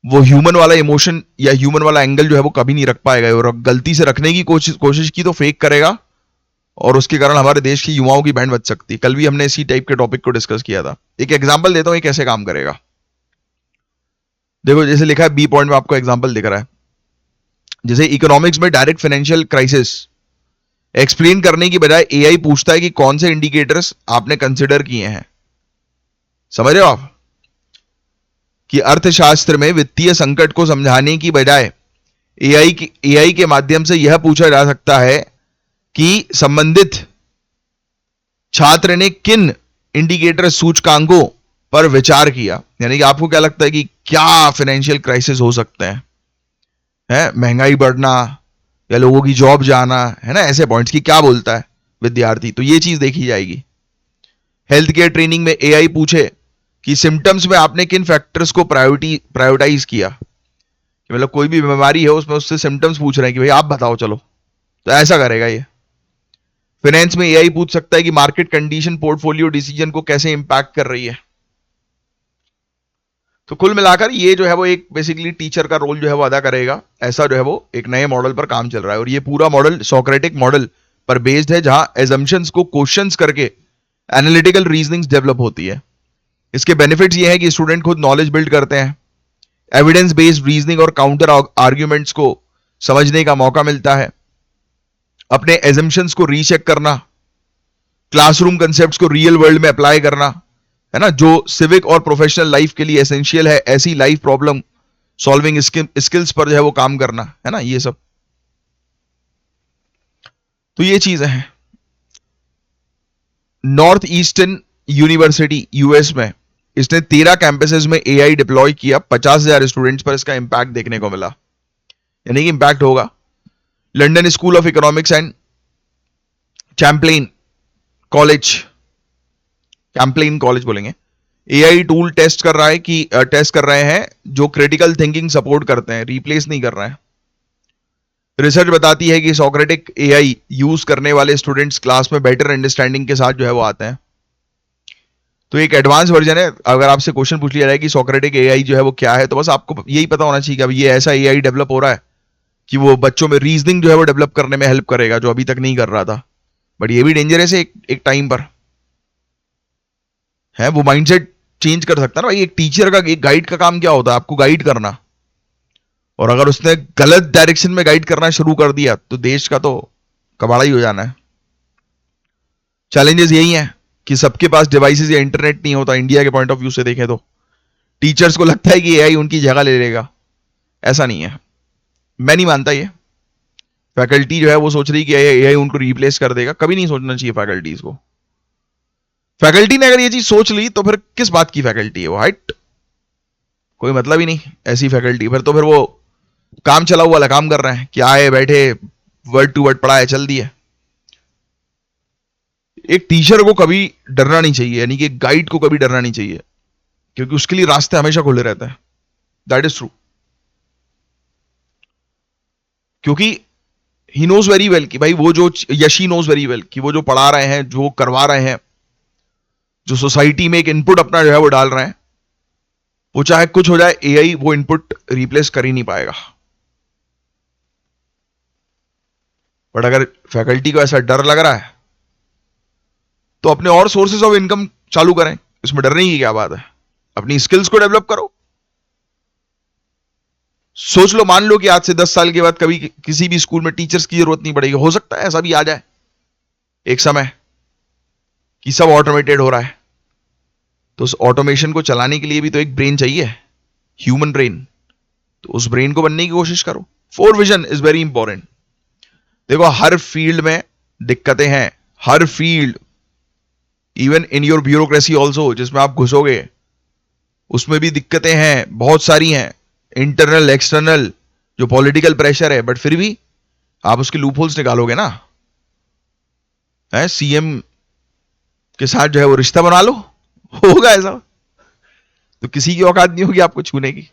वो ह्यूमन वाला इमोशन या ह्यूमन वाला एंगल जो है वो कभी नहीं रख पाएगा, और गलती से रखने की कोशिश की तो फेक करेगा, और उसके कारण हमारे देश की युवाओं की बैंड बच सकती है। कल भी हमने इसी टाइप के टॉपिक को डिस्कस किया था। एक एग्जांपल देता हूं ये कैसे काम करेगा। देखो जैसे लिखा है बी पॉइंट में, आपको एग्जांपल दिख रहा है, जैसे इकोनॉमिक्स में डायरेक्ट फाइनेंशियल क्राइसिस एक्सप्लेन करने की बजाय एआई पूछता है कि कौन से इंडिकेटर्स आपने कंसिडर किए हैं। समझ रहे हो आप कि अर्थशास्त्र में वित्तीय संकट को समझाने की बजाय एआई के माध्यम से यह पूछा जा सकता है कि संबंधित छात्र ने किन इंडिकेटर सूचकांकों पर विचार किया। यानी कि आपको क्या लगता है कि क्या फाइनेंशियल क्राइसिस हो सकते हैं, है महंगाई बढ़ना या लोगों की जॉब जाना, है ना, ऐसे पॉइंट्स की क्या बोलता है विद्यार्थी, तो ये चीज देखी जाएगी। हेल्थ केयर ट्रेनिंग में एआई पूछे कि सिम्टम्स में आपने किन फैक्टर्स को प्रायोरिटाइज किया, कि मतलब कोई भी बीमारी है उसमें उससे सिम्टम्स पूछ रहे हैं कि भाई आप बताओ चलो, तो ऐसा करेगा ये। फाइनेंस में एआई पूछ सकता है कि मार्केट कंडीशन पोर्टफोलियो डिसीजन को कैसे इंपैक्ट कर रही है। तो कुल मिलाकर ये जो है वो एक बेसिकली टीचर का रोल जो है वो अदा करेगा, ऐसा जो है वो एक नए मॉडल पर काम चल रहा है। और ये पूरा मॉडल सोक्रेटिक मॉडल पर बेस्ड है, जहां एजम्पशंस को क्वेश्चंस करके एनालिटिकल रीजनिंग डेवलप होती है। इसके बेनिफिट्स ये हैं कि स्टूडेंट खुद नॉलेज बिल्ड करते हैं, एविडेंस बेस्ड रीजनिंग और काउंटर आर्ग्यूमेंट्स को समझने का मौका मिलता है, अपने एजम्पशंस को रीचेक करना, क्लासरूम कंसेप्ट्स को रियल वर्ल्ड में अप्लाई करना, है ना, जो सिविक और प्रोफेशनल लाइफ के लिए एसेंशियल है, ऐसी लाइफ प्रॉब्लम सॉल्विंग स्किल्स पर जो है वो काम करना, है ना, ये सब। तो ये चीजें हैं। नॉर्थ ईस्टर्न यूनिवर्सिटी यूएस में इसने 13 कैंपसेस में एआई डिप्लॉय किया, 50,000 स्टूडेंट्स पर इसका इंपैक्ट देखने को मिला, यानी कि इंपैक्ट होगा। London School of Economics and Champlain College, Champlain College बोलेंगे, एआई टूल टेस्ट कर रहे हैं जो क्रिटिकल थिंकिंग सपोर्ट करते हैं, रिप्लेस नहीं कर रहे हैं। रिसर्च बताती है कि सोक्रेटिक एआई यूज करने वाले स्टूडेंट्स क्लास में बेटर अंडरस्टैंडिंग के साथ जो है वो आते हैं। तो एक एडवांस वर्जन है। अगर आपसे क्वेश्चन पूछ लिया जाए कि सोक्रेटिक एआई जो है वो क्या है, तो बस आपको यही पता होना चाहिए कि अब ये ऐसा एआई डेवलप हो रहा है कि वो बच्चों में रीजनिंग जो है वो डेवलप करने में हेल्प करेगा, जो अभी तक नहीं कर रहा था। बट ये भी डेंजरस है एक टाइम पर, है वो माइंडसेट चेंज कर सकता है ना भाई। एक टीचर का, एक गाइड का काम क्या होता है, आपको गाइड करना, और अगर उसने गलत डायरेक्शन में गाइड करना शुरू कर दिया तो देश का तो कबाड़ा ही हो जाना है। चैलेंजेस यही हैं कि सबके पास डिवाइसेस या इंटरनेट नहीं होता। इंडिया के पॉइंट ऑफ व्यू से देखें तो टीचर्स को लगता है कि एआई उनकी जगह ले लेगा, ऐसा नहीं है, मैं नहीं मानता ये। फैकल्टी जो है वो सोच रही कि एआई उनको रिप्लेस कर देगा, कभी नहीं सोचना चाहिए फैकल्टीज को। फैकल्टी ने अगर ये चीज सोच ली तो फिर किस बात की फैकल्टी है वो, हाइट, कोई मतलब ही नहीं ऐसी फैकल्टी। फिर तो फिर वो काम चला हुआ काम कर रहे हैं कि आए बैठे वर्ड टू वर्ड पढ़ाए चल दिए। एक टीचर को कभी डरना नहीं चाहिए, यानी कि गाइड को कभी डरना नहीं चाहिए, क्योंकि उसके लिए रास्ते हमेशा खुले रहते हैं। दैट इज ट्रू, क्योंकि ही नोज वेरी वेल कि भाई वो जो यशी नोज वेरी वेल कि वो जो पढ़ा रहे हैं, जो करवा रहे हैं, जो सोसाइटी में एक इनपुट अपना जो है वो डाल रहे हैं, वो चाहे कुछ हो जाए एआई वो इनपुट रिप्लेस कर ही नहीं पाएगा। बट अगर फैकल्टी को ऐसा डर लग रहा है तो अपने और सोर्सेज ऑफ इनकम चालू करें, इसमें डरने की क्या बात है। अपनी स्किल्स को डेवलप करो। सोच लो, मान लो कि आज से 10 साल के बाद कभी किसी भी स्कूल में टीचर्स की जरूरत नहीं पड़ेगी, हो सकता है ऐसा भी आ जाए एक समय कि सब ऑटोमेटेड हो रहा है, तो उस ऑटोमेशन को चलाने के लिए भी तो एक ब्रेन चाहिए, ह्यूमन ब्रेन। तो उस ब्रेन को बनने की कोशिश करो। 4 विजन इज वेरी इंपॉर्टेंट। देखो हर फील्ड में दिक्कतें हैं, हर field, even in your bureaucracy also, जिसमें आप घुसोगे उसमें भी दिक्कतें हैं, बहुत सारी हैं, इंटरनल एक्सटर्नल, जो पॉलिटिकल प्रेशर है। बट फिर भी आप उसके लूप होल्स निकालोगे ना, है सीएम के साथ जो है वो रिश्ता बना लो, होगा ऐसा। तो किसी की औकात नहीं होगी आपको छूने की।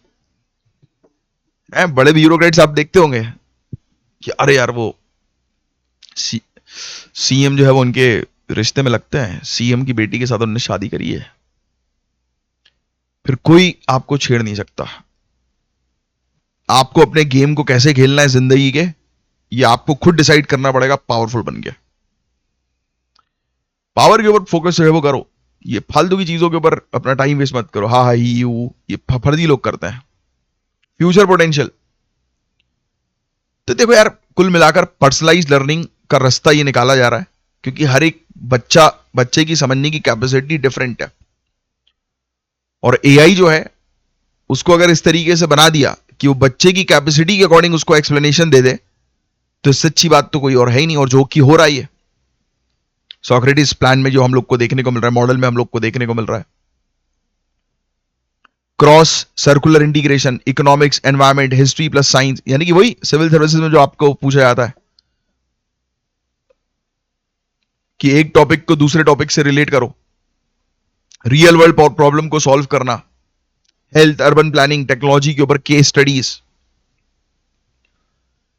है बड़े ब्यूरोक्रेट्स आप देखते होंगे कि अरे यार वो सीएम जो है वो उनके रिश्ते में लगते हैं, सीएम की बेटी के साथ उन्होंने शादी करी है, फिर कोई आपको छेड़ नहीं सकता। आपको अपने गेम को कैसे खेलना है जिंदगी के, ये आपको खुद डिसाइड करना पड़ेगा पावरफुल बन के। पावर के ऊपर फोकस जो है वो करो, ये फालतू की चीजों के ऊपर अपना टाइम वेस्ट मत करो। हाँ हाँ ही यू, ये फर्जी लोग करते हैं। फ्यूचर पोटेंशियल, तो देखो यार कुल मिलाकर पर्सनलाइज लर्निंग का रास्ता ये निकाला जा रहा है, क्योंकि हर एक बच्चे की समझने की कैपेसिटी डिफरेंट है। और एआई जो है उसको अगर इस तरीके से बना दिया कि वो बच्चे की कैपेसिटी के अकॉर्डिंग उसको एक्सप्लेनेशन दे दे, तो इससे अच्छी बात तो कोई और है ही नहीं, और जो कि हो रहा ही है। सोक्रेटिस प्लान में जो हम लोग को देखने को मिल रहा है, मॉडल में हम लोग को देखने को मिल रहा है, cross circular integration, economics, environment, history plus science, यानी कि वही सिविल सर्विसेज में जो आपको पूछा जाता है कि एक टॉपिक को दूसरे टॉपिक से रिलेट करो, रियल वर्ल्ड प्रॉब्लम को सॉल्व करना, हेल्थ, अर्बन प्लानिंग, टेक्नोलॉजी के ऊपर case studies.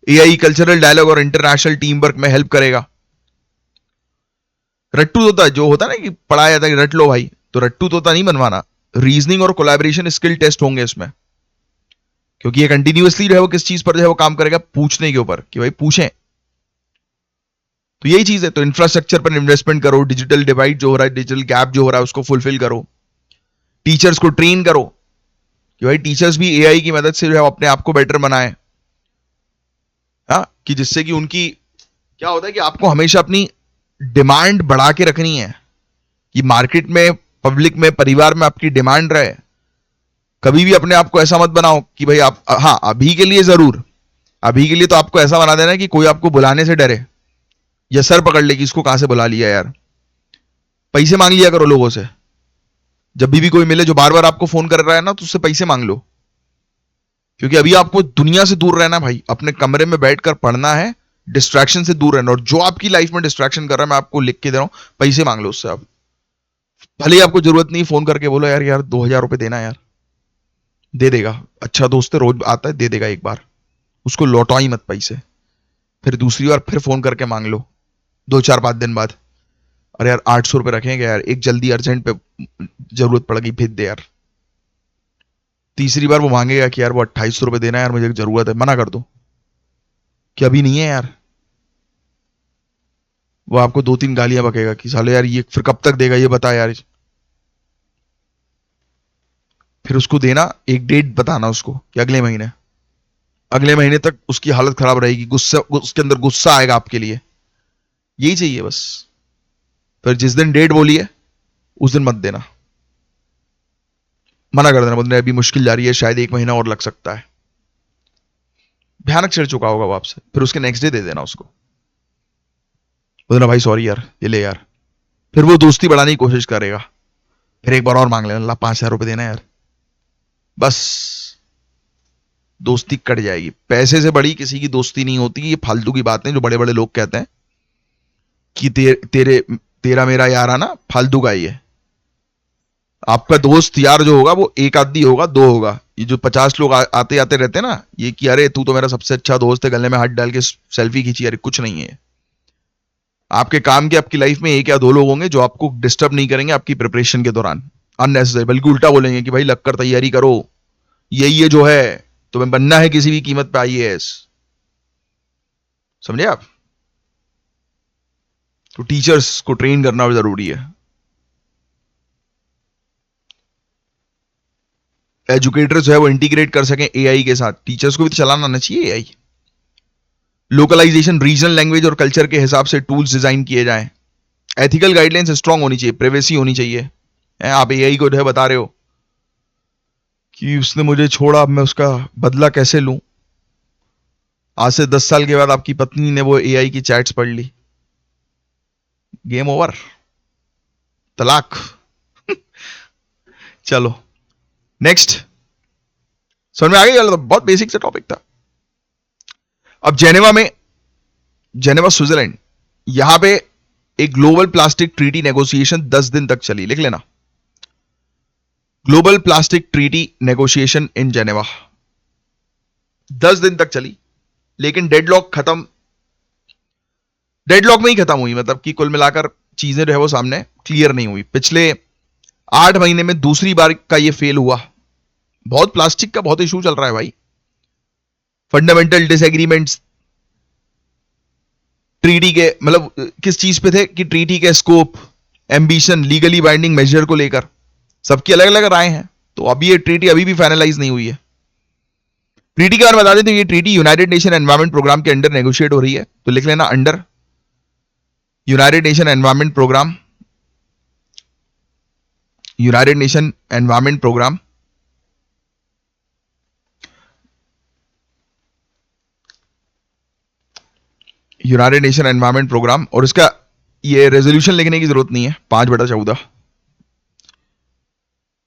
AI cultural dialogue और इंटरनेशनल टीम वर्क में हेल्प करेगा। रट्टू तोता जो होता है ना कि पढ़ाया जाता है कि रट लो भाई, तो रट्टू तोता नहीं बनवाना। रीजनिंग और कोलैबोरेशन स्किल टेस्ट होंगे इसमें, क्योंकि ये कंटिन्यूअसली जो है वो किस चीज पर जो है वो काम करेगा, पूछने के ऊपर कि भाई पूछें। तो यही चीज है। तो इंफ्रास्ट्रक्चर पर इन्वेस्टमेंट करो, डिजिटल डिवाइड जो हो रहा है, डिजिटल गैप जो हो रहा है उसको फुलफिल करो, टीचर्स को ट्रेन करो कि भाई टीचर्स भी एआई की मदद से जो है अपने आप को बेटर बनाए। हाँ, कि जिससे कि उनकी क्या होता है कि आपको हमेशा अपनी डिमांड बढ़ा के रखनी है, कि मार्केट में, पब्लिक में, परिवार में आपकी डिमांड रहे। कभी भी अपने आप को ऐसा मत बनाओ कि भाई आप, हाँ अभी के लिए जरूर, अभी के लिए तो आपको ऐसा बना देना कि कोई आपको बुलाने से डरे या सर पकड़ ले कि इसको कहां से बुला लिया यार। पैसे मांग लिया करो लोगों से, जब भी कोई मिले जो बार बार आपको फोन कर रहा है ना, तो उससे पैसे मांग लो। क्योंकि अभी आपको दुनिया से दूर रहना भाई, अपने कमरे में बैठकर पढ़ना है, डिस्ट्रैक्शन से दूर रहना। और जो आपकी लाइफ में डिस्ट्रैक्शन कर रहा है, मैं आपको लिख के दे रहा हूं, पैसे मांग लो उससे। आप भले ही आपको जरूरत नहीं, फोन करके बोलो यार यार 2,000 रुपए देना यार, दे देगा। अच्छा दोस्त है, रोज आता है, दे देगा एक बार। उसको लौटाओ ही मत पैसे। फिर दूसरी बार फिर फोन करके मांग लो 2, 4, 5 दिन बाद, अरे यार 800 रुपए रखेंगे यार, एक जल्दी अर्जेंट पे जरूरत पड़ गई, भेज दे यार। तीसरी बार वो मांगेगा कि यार वो 2,800 रुपए देना यार, मुझे जरूरत है, मना कर दो कि अभी नहीं है यार। वो आपको 2, 3 गालियां बकेगा कि साले यार ये फिर कब तक देगा ये बता यार। फिर उसको देना, एक डेट बताना उसको कि अगले महीने, अगले महीने तक उसकी हालत खराब रहेगी, गुस्सा, उसके अंदर गुस्सा आएगा आपके लिए। यही चाहिए बस। फिर जिस दिन डेट बोली है उस दिन मत देना, मना कर देना, बोलना अभी मुश्किल जा रही है, शायद 1 महीना और लग सकता है। भयानक चिढ़ चुका होगा वो आपसे, फिर उसके नेक्स्ट डे दे देना उसको, बोलना भाई सॉरी यार ये ले यार। फिर वो दोस्ती बढ़ाने की कोशिश करेगा, फिर एक बार और मांग लेना, 5,000 रुपए देना यार। बस दोस्ती कट जाएगी। पैसे से बड़ी किसी की दोस्ती नहीं होती। ये फालतू की बातें जो बड़े बड़े लोग कहते हैं कि तेरा मेरा यार आना, फालतू का ही है। आपका दोस्त यार जो होगा वो एक आदमी होगा, दो होगा। ये जो 50 लोग आते आते रहते हैं ना, ये कि अरे तू तो मेरा सबसे अच्छा दोस्त है, गले में हाथ डाल के सेल्फी खींची, अरे कुछ नहीं है। आपके काम के, आपकी लाइफ में 1 या 2 लोग होंगे जो आपको डिस्टर्ब नहीं करेंगे आपकी प्रिपरेशन के दौरान अननेसेसरी, बल्कि उल्टा बोलेंगे कि भाई लगकर तैयारी करो, यही ये जो है तुम्हें बनना है किसी भी कीमत पे आईएएस। समझे आप? तो टीचर्स को ट्रेन करना भी जरूरी है। एजुकेटर्स जो है वो इंटीग्रेट कर सकें एआई के साथ, टीचर्स को भी तो चलाना आना चाहिए एआई। लोकलाइजेशन, रीजनल लैंग्वेज और कल्चर के हिसाब से टूल्स डिजाइन किए जाएं। एथिकल गाइडलाइंस स्ट्रांग होनी चाहिए, प्राइवेसी होनी चाहिए। आप एआई को जो है बता रहे हो कि उसने मुझे छोड़ा, अब मैं उसका बदला कैसे लूं। आज से 10 साल के बाद आपकी पत्नी ने वो एआई की चैट्स पढ़ ली, गेम ओवर, तलाक। चलो नेक्स्ट, समझ में आ गई? बहुत बेसिक सा टॉपिक था। अब जेनेवा में जेनेवा स्विट्जरलैंड, यहां पे एक ग्लोबल प्लास्टिक ट्रीटी नेगोशिएशन 10 दिन तक चली, लिख लेना, ग्लोबल प्लास्टिक ट्रीटी नेगोशिएशन इन जेनेवा 10 दिन तक चली, लेकिन डेडलॉक में ही खत्म हुई, मतलब कि कुल मिलाकर चीजें जो है वो सामने क्लियर नहीं हुई। पिछले 8 महीने में दूसरी बार का ये फेल हुआ। बहुत प्लास्टिक का बहुत इशू चल रहा है भाई, फंडामेंटल डिसएग्रीमेंट्स ट्रीटी के, मतलब किस चीज पे थे कि ट्रीटी के scope, ambition, legally binding major को लेकर सबकी अलग अलग राय हैं। तो अभी ये ट्रीटी अभी भी फाइनलाइज नहीं हुई है। ट्रीटी के बारे में बता दें तो ये treaty United Nation Environment Programme के अंडर नेगोशिएट हो रही है, तो लिख लेना under United Nation Environment Programme, United Nation Environment Programme, United Nation Environment Programme. और इसका ये रेजोल्यूशन लिखने की जरूरत नहीं है, 5/14।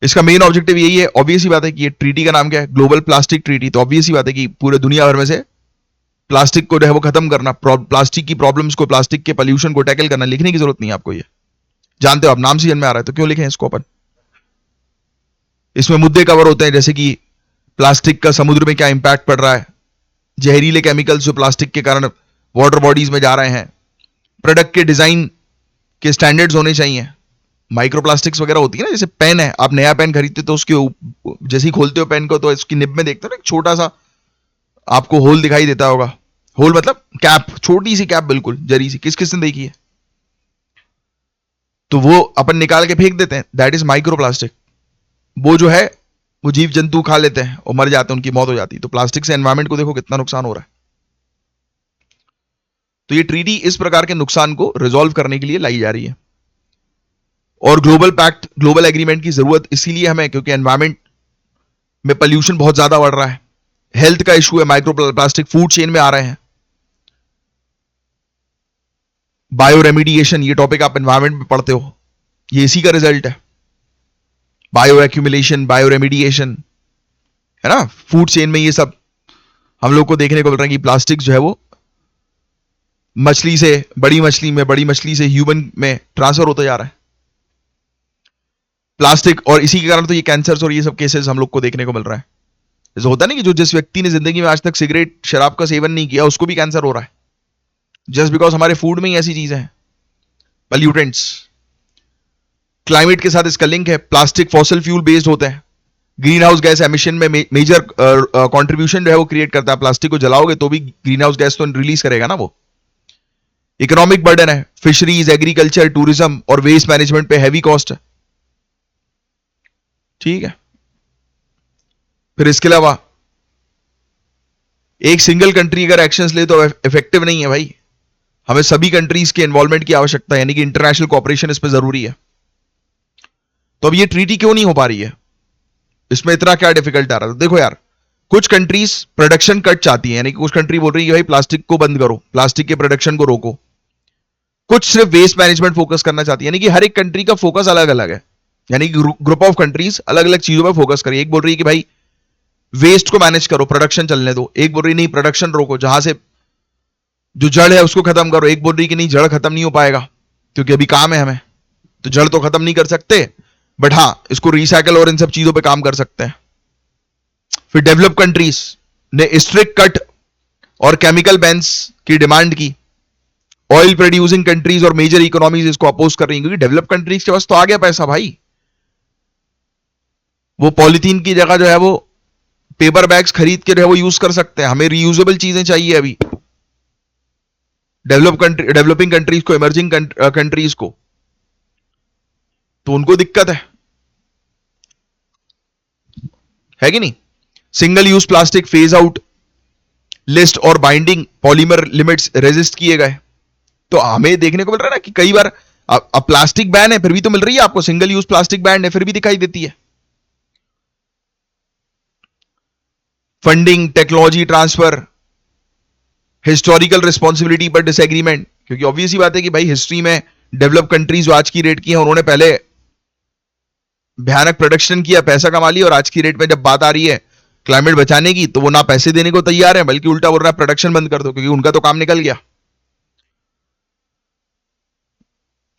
इसका मेन ऑब्जेक्टिव यही है, ऑब्वियस ही बात है कि ये ट्रीटी का नाम क्या है, ग्लोबल प्लास्टिक ट्रीटी, तो ऑब्वियस ही बात है कि पूरे दुनिया भर में से प्लास्टिक को जो है वो खत्म करना, प्लास्टिक की प्रॉब्लम्स को, प्लास्टिक के पोल्यूशन को टैकल करना। लिखने की जरूरत नहीं है आपको, ये जानते हो आप, नाम से जन्म में आ रहा है तो क्यों लिखें इसको अपन। इसमें मुद्दे कवर होते हैं जैसे कि प्लास्टिक का समुद्र में क्या इंपैक्ट पड़ रहा है, जहरीले केमिकल्स जो प्लास्टिक के कारण वाटर बॉडीज में जा रहे हैं, प्रोडक्ट के डिजाइन के स्टैंडर्ड्स होने चाहिए। माइक्रोप्लास्टिक्स वगैरह होती है ना, जैसे पेन है, आप नया पेन खरीदते तो उसके जैसे ही खोलते हो पेन को तो इसकी निब में देखते हो ना एक छोटा सा आपको होल दिखाई देता होगा, होल मतलब कैप, छोटी सी कैप बिल्कुल जरी सी, किस किस ने देखी है, तो वो अपन निकाल के फेंक देते हैं, दैट इज माइक्रोप्लास्टिक। वो जो है वो जीव जंतु खा लेते हैं और मर जाते हैं, उनकी मौत हो जाती है। तो प्लास्टिक से एनवायरमेंट को देखो कितना नुकसान हो रहा है। तो ये ट्रीटी इस प्रकार के नुकसान को रिजॉल्व करने के लिए लाई जा रही है। और ग्लोबल पैक्ट, ग्लोबल एग्रीमेंट की जरूरत इसीलिए हमें क्योंकि एनवायरमेंट में पोल्यूशन बहुत ज्यादा बढ़ रहा है, हेल्थ का इशू है, माइक्रो प्लास्टिक फूड चेन में आ रहे हैं। बायो रेमिडिएशन, ये टॉपिक आप एनवायरमेंट में पढ़ते हो, ये इसी का रिजल्ट है। बायो एक्यूमुलेशन, बायो रेमिडिएशन, है ना, फूड चेन में ये सब हम लोग को देखने को मिल रहा है कि प्लास्टिक जो है वो मछली से बड़ी मछली में, बड़ी मछली से ह्यूमन में ट्रांसफर होता जा रहा है प्लास्टिक। और इसी के कारण तो ये कैंसर्स और ये सब केसेस हम लोग को देखने को मिल रहा है। जैसे होता नहीं कि जो जिस व्यक्ति ने जिंदगी में आज तक सिगरेट शराब का सेवन नहीं किया उसको भी कैंसर हो रहा है, जस्ट बिकॉज हमारे फूड में ही ऐसी चीजें हैं, पॉल्यूटेंट्स। क्लाइमेट के साथ इसका लिंक है, प्लास्टिक फॉसिल फ्यूल बेस्ड होते हैं, ग्रीन हाउस गैस एमिशन में मेजर कंट्रीब्यूशन जो है वो क्रिएट करता है। प्लास्टिक को जलाओगे तो भी ग्रीन हाउस गैस तो रिलीज करेगा ना वो। इकोनॉमिक बर्डन है, फिशरीज, एग्रीकल्चर, टूरिज्म और वेस्ट मैनेजमेंट पे हैवी कॉस्ट है, ठीक है। फिर इसके अलावा एक सिंगल कंट्री अगर एक्शंस ले तो इफेक्टिव नहीं है भाई, हमें सभी कंट्रीज के इन्वॉल्वमेंट की आवश्यकता है, यानी कि इंटरनेशनल कोऑपरेशन इस पर जरूरी है। तो अब ये ट्रीटी क्यों नहीं हो पा रही है, इसमें इतना क्या डिफिकल्ट आ रहा है। देखो यार, कुछ कंट्रीज प्रोडक्शन कट चाहती है, यानी कि कुछ कंट्री बोल रही है भाई प्लास्टिक को बंद करो, प्लास्टिक के प्रोडक्शन को रोको। कुछ सिर्फ वेस्ट मैनेजमेंट फोकस करना चाहती है, यानी कि हर एक कंट्री का फोकस अलग अलग है, यानी कि ग्रुप ऑफ कंट्रीज अलग अलग चीजों पर फोकस करिए। एक बोल रही है कि भाई वेस्ट को मैनेज करो, प्रोडक्शन चलने दो, एक बोल रही नहीं प्रोडक्शन रोको, जहां से जो जड़ है उसको खत्म करो, एक बोल रही कि नहीं जड़ खत्म नहीं हो पाएगा क्योंकि अभी काम है हमें, तो जड़ तो खत्म नहीं कर सकते बट हाँ इसको रिसाइकल और इन सब चीजों पे काम कर सकते हैं। फिर डेवलप कंट्रीज ने स्ट्रिक्ट कट और केमिकल बैन्स की डिमांड की, ऑयल प्रोड्यूसिंग कंट्रीज और मेजर इकोनॉमीज इसको अपोज कर रही हैं क्योंकि डेवलप कंट्रीज के पास तो आ गया पैसा भाई, वो पॉलिथीन की जगह जो है वो पेपर बैग्स खरीद के जो है वो यूज कर सकते हैं। हमें रीयूजेबल चीजें चाहिए अभी डेवलपिंग कंट्रीज को, इमर्जिंग कंट्रीज को, तो उनको दिक्कत है कि नहीं। Single use plastic phase out list और बाइंडिंग पॉलीमर लिमिट्स रेजिस्ट किए गए। तो हमें देखने को मिल रहा है ना कि कई बार अब प्लास्टिक बैन है फिर भी तो मिल रही है आपको, सिंगल यूज प्लास्टिक बैन है फिर भी दिखाई देती है। Funding, technology transfer, historical responsibility पर डिसएग्रीमेंट, क्योंकि ऑब्वियस ही बात है कि भाई हिस्ट्री में डेवलप कंट्रीज जो आज की रेट की है उन्होंने पहले भयानक प्रोडक्शन किया, पैसा कमा लिया, और आज की रेट में जब बात आ रही है क्लाइमेट बचाने की तो वो ना पैसे देने को तैयार है बल्कि उल्टा बोल रहा है प्रोडक्शन बंद कर दो, क्योंकि उनका तो काम निकल गया।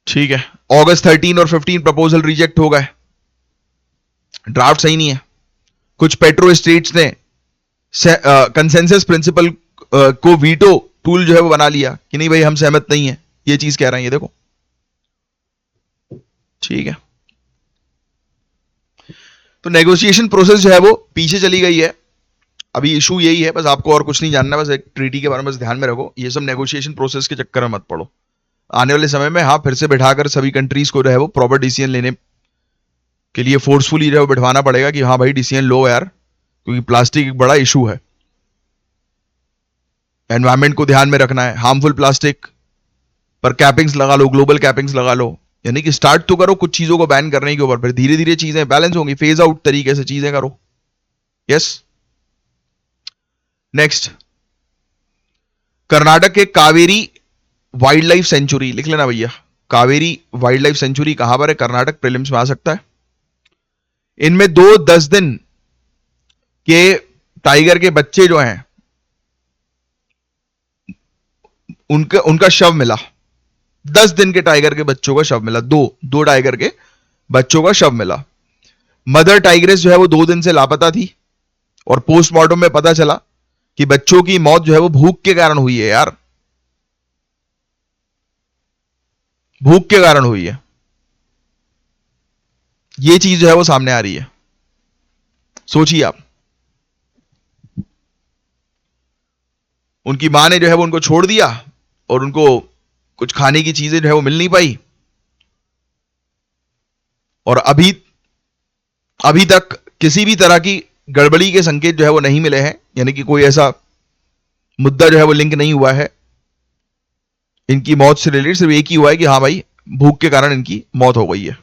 ठीक है, अगस्त 13 और 15 प्रपोजल रिजेक्ट हो गए, ड्राफ्ट सही नहीं है। कुछ पेट्रो स्टेट्स ने कंसेंसस प्रिंसिपल को वीटो टूल जो है वो बना लिया कि नहीं भाई हम सहमत नहीं है, ये चीज कह रहे हैं, ये देखो। ठीक है, तो नेगोशिएशन प्रोसेस जो है वो पीछे चली गई है। अभी इशू यही है, बस आपको और कुछ नहीं जानना, बस एक ट्रीटी के बारे में बस ध्यान में रखो, ये सब नेगोशिएशन प्रोसेस के चक्कर में मत पड़ो। आने वाले समय में हाँ फिर से बैठाकर सभी कंट्रीज को जो है वो प्रॉपर डिसीजन लेने के लिए फोर्सफुली जो है बिठवाना पड़ेगा कि हाँ भाई डिसीजन लो यार, क्योंकि प्लास्टिक एक बड़ा इशू है, एनवायरमेंट को ध्यान में रखना है। हार्मफुल प्लास्टिक पर कैपिंग्स लगा लो, ग्लोबल कैपिंग्स लगा लो, यानी कि स्टार्ट तो करो कुछ चीजों को बैन करने के ऊपर, फिर धीरे धीरे चीजें बैलेंस होंगी, फेज आउट तरीके से चीजें करो। यस, नेक्स्ट, कर्नाटक के कावेरी वाइल्ड लाइफ सेंचुरी, लिख लेना भैया, कावेरी वाइल्ड लाइफ सेंचुरी कहां पर है? कर्नाटक, प्रीलिम्स में आ सकता है। इनमें 10 दिन के टाइगर के बच्चे जो हैं उनका शव मिला, 10 दिन के टाइगर के बच्चों का शव मिला, दो टाइगर के बच्चों का शव मिला। मदर टाइग्रेस जो है वो 2 दिन से लापता थी और पोस्टमार्टम में पता चला कि बच्चों की मौत जो है वो भूख के कारण हुई है यार, भूख के कारण हुई है। ये चीज जो है वो सामने आ रही है, सोचिए आप। उनकी मां ने जो है वो उनको छोड़ दिया और उनको कुछ खाने की चीजें जो है वो मिल नहीं पाई, और अभी तक किसी भी तरह की गड़बड़ी के संकेत जो है वो नहीं मिले हैं, यानी कि कोई ऐसा मुद्दा जो है वो लिंक नहीं हुआ है इनकी मौत से रिलेटेड। सिर्फ एक ही हुआ है कि हाँ भाई भूख के कारण इनकी मौत हो गई है।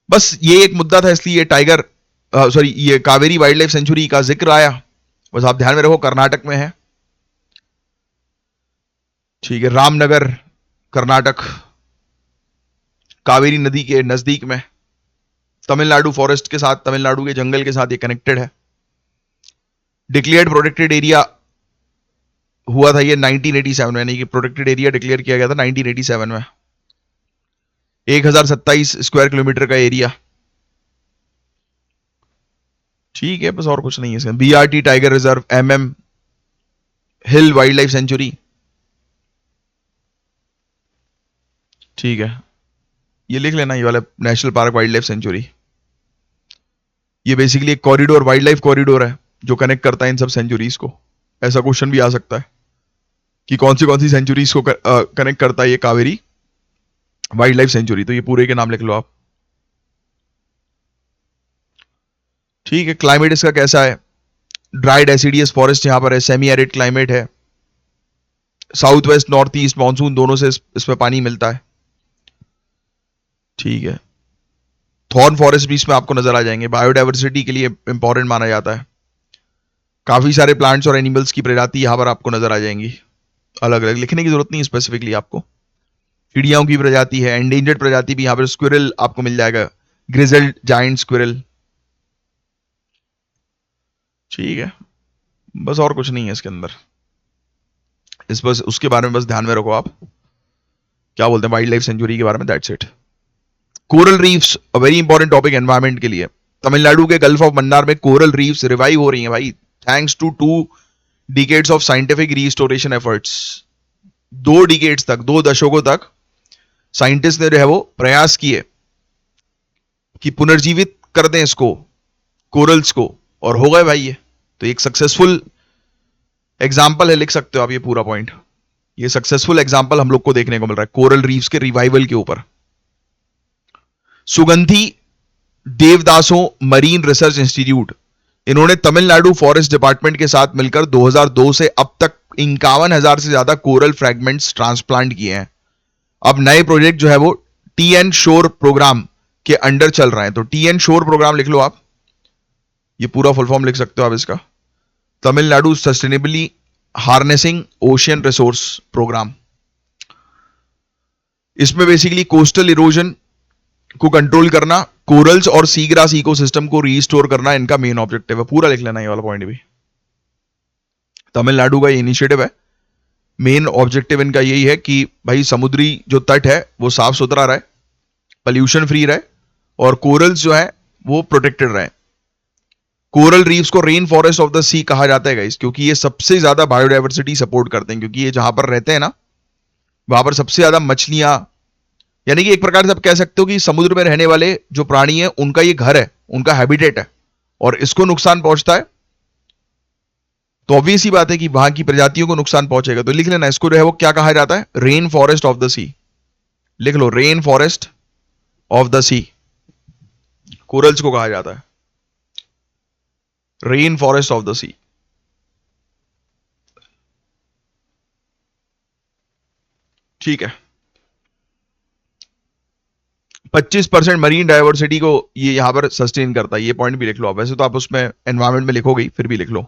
बस ये एक मुद्दा था, इसलिए टाइगर सॉरी ये कावेरी वाइल्ड लाइफ सेंचुरी का जिक्र आया, बस आप ध्यान में रखो कर्नाटक में है। ठीक है, रामनगर कर्नाटक, कावेरी नदी के नजदीक में, तमिलनाडु फॉरेस्ट के साथ, तमिलनाडु के जंगल के साथ ये कनेक्टेड है। डिक्लेयर्ड प्रोटेक्टेड एरिया हुआ था ये 1987 में, यानी कि प्रोटेक्टेड एरिया डिक्लेयर किया गया था 1987 में। 1027 स्क्वायर किलोमीटर का एरिया। ठीक है, बस और कुछ नहीं है इसमें। बीआरटी टाइगर रिजर्व, एमएम हिल वाइल्ड लाइफ सेंचुरी। ठीक है, ये लिख लेना, ये वाला national park wild life sanctuary. ये बेसिकली एक कॉरिडोर, वाइल्ड लाइफ कॉरिडोर है जो कनेक्ट करता है इन सब सेंचुरीज को। ऐसा क्वेश्चन भी आ सकता है कि कौन सी सेंचुरीज को कनेक्ट करता है ये कावेरी वाइल्ड लाइफ सेंचुरी, तो ये पूरे के नाम लिख लो आप। ठीक है, क्लाइमेट इसका कैसा है? ड्राइड एसिडियस फॉरेस्ट यहां पर है, सेमी एरिड क्लाइमेट है, south west north east monsoon दोनों से इसमें पानी मिलता है। ठीक है, थॉर्न फॉरेस्ट भी इसमें आपको नजर आ जाएंगे, बायोडाइवर्सिटी के लिए इंपॉर्टेंट माना जाता है। काफी सारे प्लांट्स और एनिमल्स की प्रजाति यहां पर आपको नजर आ जाएंगी, अलग अलग, लिखने की जरूरत नहीं स्पेसिफिकली आपको। चिड़ियाओं की प्रजाति है, एंडेंजर्ड प्रजाति भी यहां पर, स्क्विरल आपको मिल जाएगा, ग्रिजल्ड जायंट स्क्विरल। ठीक है, बस और कुछ नहीं है इसके अंदर, इस बस उसके बारे में बस ध्यान में रखो आप, क्या बोलते हैं वाइल्ड लाइफ सेंचुरी के बारे में, that's it. Coral reefs, a very important topic environment के लिए। तमिलनाडु के गल्फ ऑफ मन्नार में कोरल रीफ्स रिवाइव हो रही हैं भाई, thanks to 2 decades of scientific restoration efforts. 2 decades तक, 2 दशकों तक साइंटिस्ट ने जो है वो प्रयास किए कि पुनर्जीवित कर दें इसको, कोरल्स को, और हो गए भाई ये। तो एक सक्सेसफुल एग्जाम्पल है, लिख सकते हो आप ये पूरा पॉइंट, ये सक्सेसफुल एग्जाम्पल हम लोग को देखने को मिल रहा है कोरल रीफ्स के रिवाइवल के ऊपर। सुगंधी देवदासों मरीन रिसर्च इंस्टीट्यूट, इन्होंने तमिलनाडु फॉरेस्ट डिपार्टमेंट के साथ मिलकर 2002 से अब तक 51,000 से ज्यादा कोरल फ्रैगमेंट्स ट्रांसप्लांट किए हैं। अब नए प्रोजेक्ट जो है वो टीएन शोर प्रोग्राम के अंडर चल रहे हैं। तो टीएन शोर प्रोग्राम लिख लो आप, ये पूरा फुल फॉर्म लिख सकते हो आप इसका, Tamil Nadu sustainably harnessing ocean resource programme. इसमें बेसिकली कोस्टल इरोजन को कंट्रोल करना, कोरल्स और सीग्रास इकोसिस्टम को रीस्टोर करना इनका मेन ऑब्जेक्टिव है। पूरा लिख लेना ये वाला पॉइंट भी, तमिलनाडु का ये इनिशिएटिव है मेन ऑब्जेक्टिव इनका यही है कि भाई समुद्री जो तट है वो साफ सुथरा रहे, पॉल्यूशन फ्री रहे, और कोरल्स जो है वो प्रोटेक्टेड रहे। कोरल रीफ्स को रेन फॉरेस्ट ऑफ द सी कहा जाता है गाइस, क्योंकि ये सबसे ज्यादा बायोडाइवर्सिटी सपोर्ट करते हैं, क्योंकि ये जहां पर रहते हैं ना वहां पर सबसे ज्यादा मछलियां, यानी कि एक प्रकार से आप कह सकते हो कि समुद्र में रहने वाले जो प्राणी है उनका ये घर है, उनका हैबिटेट है, और इसको नुकसान पहुंचता है तो ऑब्वियस ही बात है कि वहां की प्रजातियों को नुकसान पहुंचेगा। तो लिख लेना इसको, जो है वो क्या कहा जाता है, rain forest of the sea. लिख लो, rain forest of the sea corals को कहा जाता है, rain forest of the sea. ठीक है, 25% मरीन डाइवर्सिटी को ये यहां पर सस्टेन करता है, ये पॉइंट भी लिख लो आप। वैसे तो आप उसमें एनवायरमेंट में लिखोगे, फिर भी लिख लो।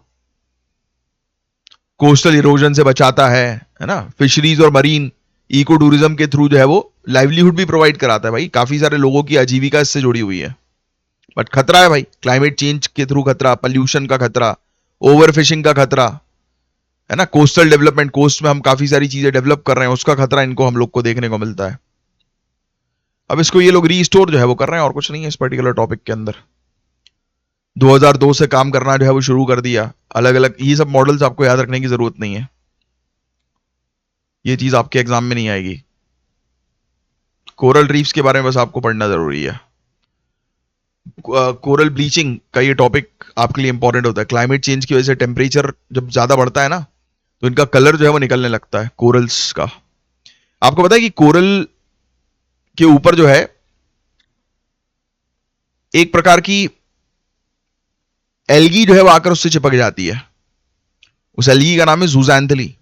कोस्टल इरोजन से बचाता है ना। फिशरीज और मरीन इको टूरिज्म के थ्रू जो है वो लाइवलीहुड भी प्रोवाइड कराता है भाई, काफी सारे लोगों की आजीविका इससे जुड़ी हुई है। बट खतरा है भाई, क्लाइमेट चेंज के थ्रू खतरा, पॉल्यूशन का खतरा, ओवर फिशिंग का खतरा है ना, कोस्टल डेवलपमेंट, कोस्ट में हम काफी सारी चीजें डेवलप कर रहे हैं, उसका खतरा इनको हम लोग को देखने को मिलता है। अब इसको ये लोग रीस्टोर जो है वो कर रहे हैं, और कुछ नहीं है इस पर्टिकुलर टॉपिक के अंदर। 2002 से काम करना जो है वो शुरू कर दिया। अलग अलग ये सब मॉडल्स आपको याद रखने की जरूरत नहीं है, ये चीज आपके एग्जाम में नहीं आएगी। कोरल रीफ्स के बारे में बस आपको पढ़ना जरूरी है। कोरल ब्लीचिंग का ये टॉपिक आपके लिए इंपॉर्टेंट होता है। क्लाइमेट चेंज की वजह से टेम्परेचर जब ज्यादा बढ़ता है ना तो इनका कलर जो है वो निकलने लगता है कोरल्स का। आपको पता है कि कोरल के ऊपर जो है एक प्रकार की एल्गी जो है वो आकर उससे चिपक जाती है, उस एल्गी का नाम है जूजैंथली,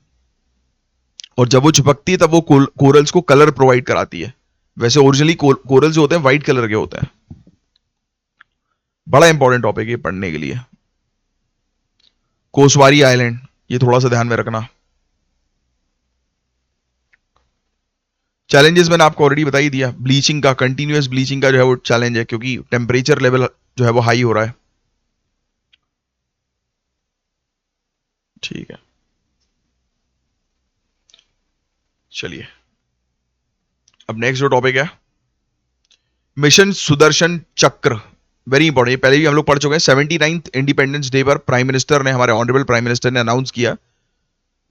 और जब वो चिपकती है तब वो कोरल्स को कलर प्रोवाइड कराती है। वैसे ओरिजिनली कोरल्स जो होते हैं व्हाइट कलर के होते हैं। बड़ा इंपॉर्टेंट टॉपिक है पढ़ने के लिए। कोसवारी आइलैंड, ये थोड़ा सा ध्यान में रखना। चैलेंजेस मैंने आपको ऑलरेडी बता ही दिया। ब्लीचिंग का, कंटिन्यूअस ब्लीचिंग का जो है वो चैलेंज है, क्योंकि टेम्परेचर लेवल जो है वो हाई हो रहा है। ठीक है, चलिए अब नेक्स्ट जो टॉपिक है, मिशन सुदर्शन चक्र। वेरी इंपॉर्टेंट, पहले भी हम लोग पढ़ चुके हैं। 79th इंडिपेंडेंस डे पर प्राइम मिनिस्टर ने, हमारे ऑनरेबल प्राइम मिनिस्टर ने अनाउंस किया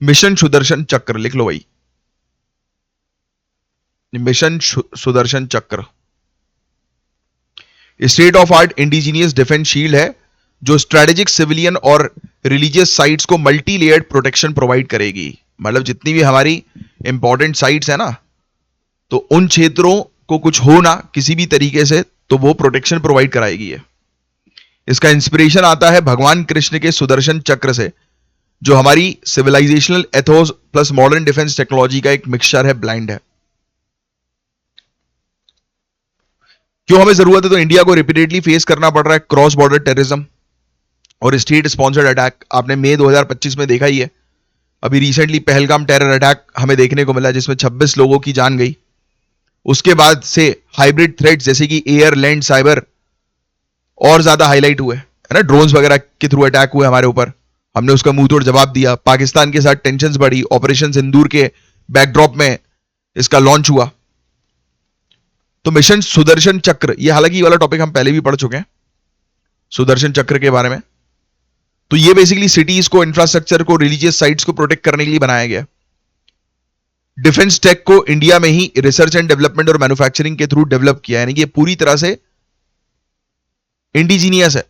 मिशन सुदर्शन चक्र। लिख लो भाई, मिशन सुदर्शन चक्र state of art indigenous defence shield है, जो स्ट्रेटेजिक, सिविलियन और रिलीजियस साइट्स को मल्टी लेयर्ड प्रोटेक्शन प्रोवाइड करेगी। मतलब जितनी भी हमारी इंपॉर्टेंट साइट्स है ना, तो उन क्षेत्रों को कुछ हो ना किसी भी तरीके से, तो वो प्रोटेक्शन प्रोवाइड कराएगी है। इसका इंस्पिरेशन आता है भगवान कृष्ण के सुदर्शन चक्र से, जो हमारी civilisational Athos plus modern defence technology का एक मिक्सचर है, ब्लाइंड है। क्यों हमें जरूरत है? तो इंडिया को रिपीटेडली फेस करना पड़ रहा है क्रॉस बॉर्डर टेररिज्म और स्टेट स्पॉन्सर्ड अटैक। आपने मई 2025 में देखा ही है, अभी रिसेंटली पहलगाम टेरर अटैक हमें देखने को मिला, जिसमें 26 लोगों की जान गई। उसके बाद से हाइब्रिड थ्रेट्स जैसे कि एयर, लैंड, साइबर और ज्यादा हाईलाइट हुए, है ना। ड्रोन्स वगैरह के थ्रू अटैक हुए हमारे ऊपर, हमने उसका मुंह तोड़ जवाब दिया। पाकिस्तान के साथ टेंशंस बढ़ी, ऑपरेशन सिंदूर के बैकड्रॉप में इसका लॉन्च हुआ। तो मिशन सुदर्शन चक्र, ये हालांकि ये वाला टॉपिक हम पहले भी पढ़ चुके हैं सुदर्शन चक्र के बारे में। तो ये बेसिकली सिटीज को, इंफ्रास्ट्रक्चर को, रिलीजियस साइट्स को प्रोटेक्ट करने के लिए बनाया गया। डिफेंस टेक को इंडिया में ही रिसर्च एंड डेवलपमेंट और मैन्युफैक्चरिंग के थ्रू डेवलप किया, यानी कि ये पूरी तरह से इंडिजीनियस है,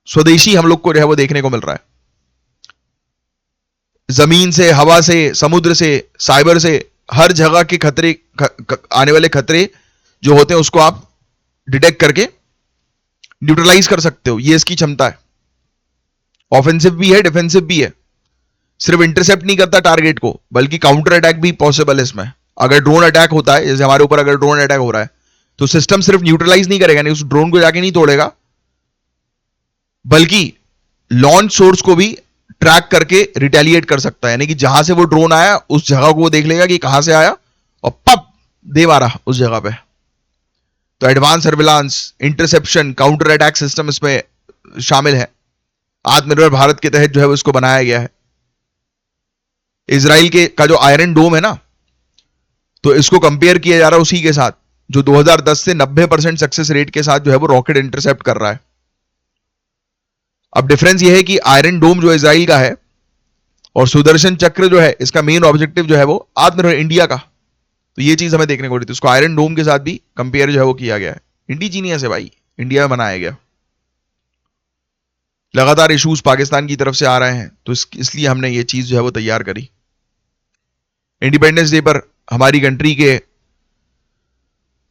स्वदेशी हम लोग को जो है वो देखने को मिल रहा है। जमीन से, हवा से, समुद्र से, साइबर से, हर जगह के खतरे, आने वाले खतरे जो होते हैं उसको आप डिटेक्ट करके न्यूट्रलाइज कर सकते हो, ये इसकी क्षमता है। ऑफेंसिव भी है, डिफेंसिव भी है। सिर्फ इंटरसेप्ट नहीं करता टारगेट को, बल्कि काउंटर अटैक भी पॉसिबल है इसमें। अगर ड्रोन अटैक होता है, जैसे हमारे ऊपर अगर ड्रोन अटैक हो रहा है, तो सिस्टम सिर्फ न्यूट्रलाइज नहीं करेगा, नहीं उस ड्रोन को जाके नहीं तोड़ेगा, बल्कि लॉन्च सोर्स को भी ट्रैक करके रिटेलिएट कर सकता है। यानी कि जहां से वो ड्रोन आया उस जगह को वो देख लेगा कि कहां से आया, और पप दे मारा उस जगह पे। तो advance surveillance, interception, counter attack system इसमें शामिल है। आत्मनिर्भर भारत के तहत जो है उसको बनाया गया है। इजराइल के का जो आयरन डोम है ना, तो इसको कंपेयर किया जा रहा है उसी के साथ जो 2010 से 90% सक्सेस रेट के साथ जो है वो रॉकेट इंटरसेप्ट कर रहा है। अब डिफरेंस ये है कि आयरन डोम जो इजराइल का है और सुदर्शन चक्र जो है इसका मेन ऑब्जेक्टिव जो है वो आत्मनिर्भर इंडिया का, तो ये चीज हमें देखने को मिली थी। उसको आयरन डोम के साथ भी कंपेयर जो है वो किया गया है। इंडिजीनियस है भाई, इंडिया में बनाया गया। लगातार इश्यूज पाकिस्तान की तरफ से आ रहे हैं, तो इसलिए हमने ये चीज जो है वो तैयार करी। इंडिपेंडेंस डे पर हमारी कंट्री के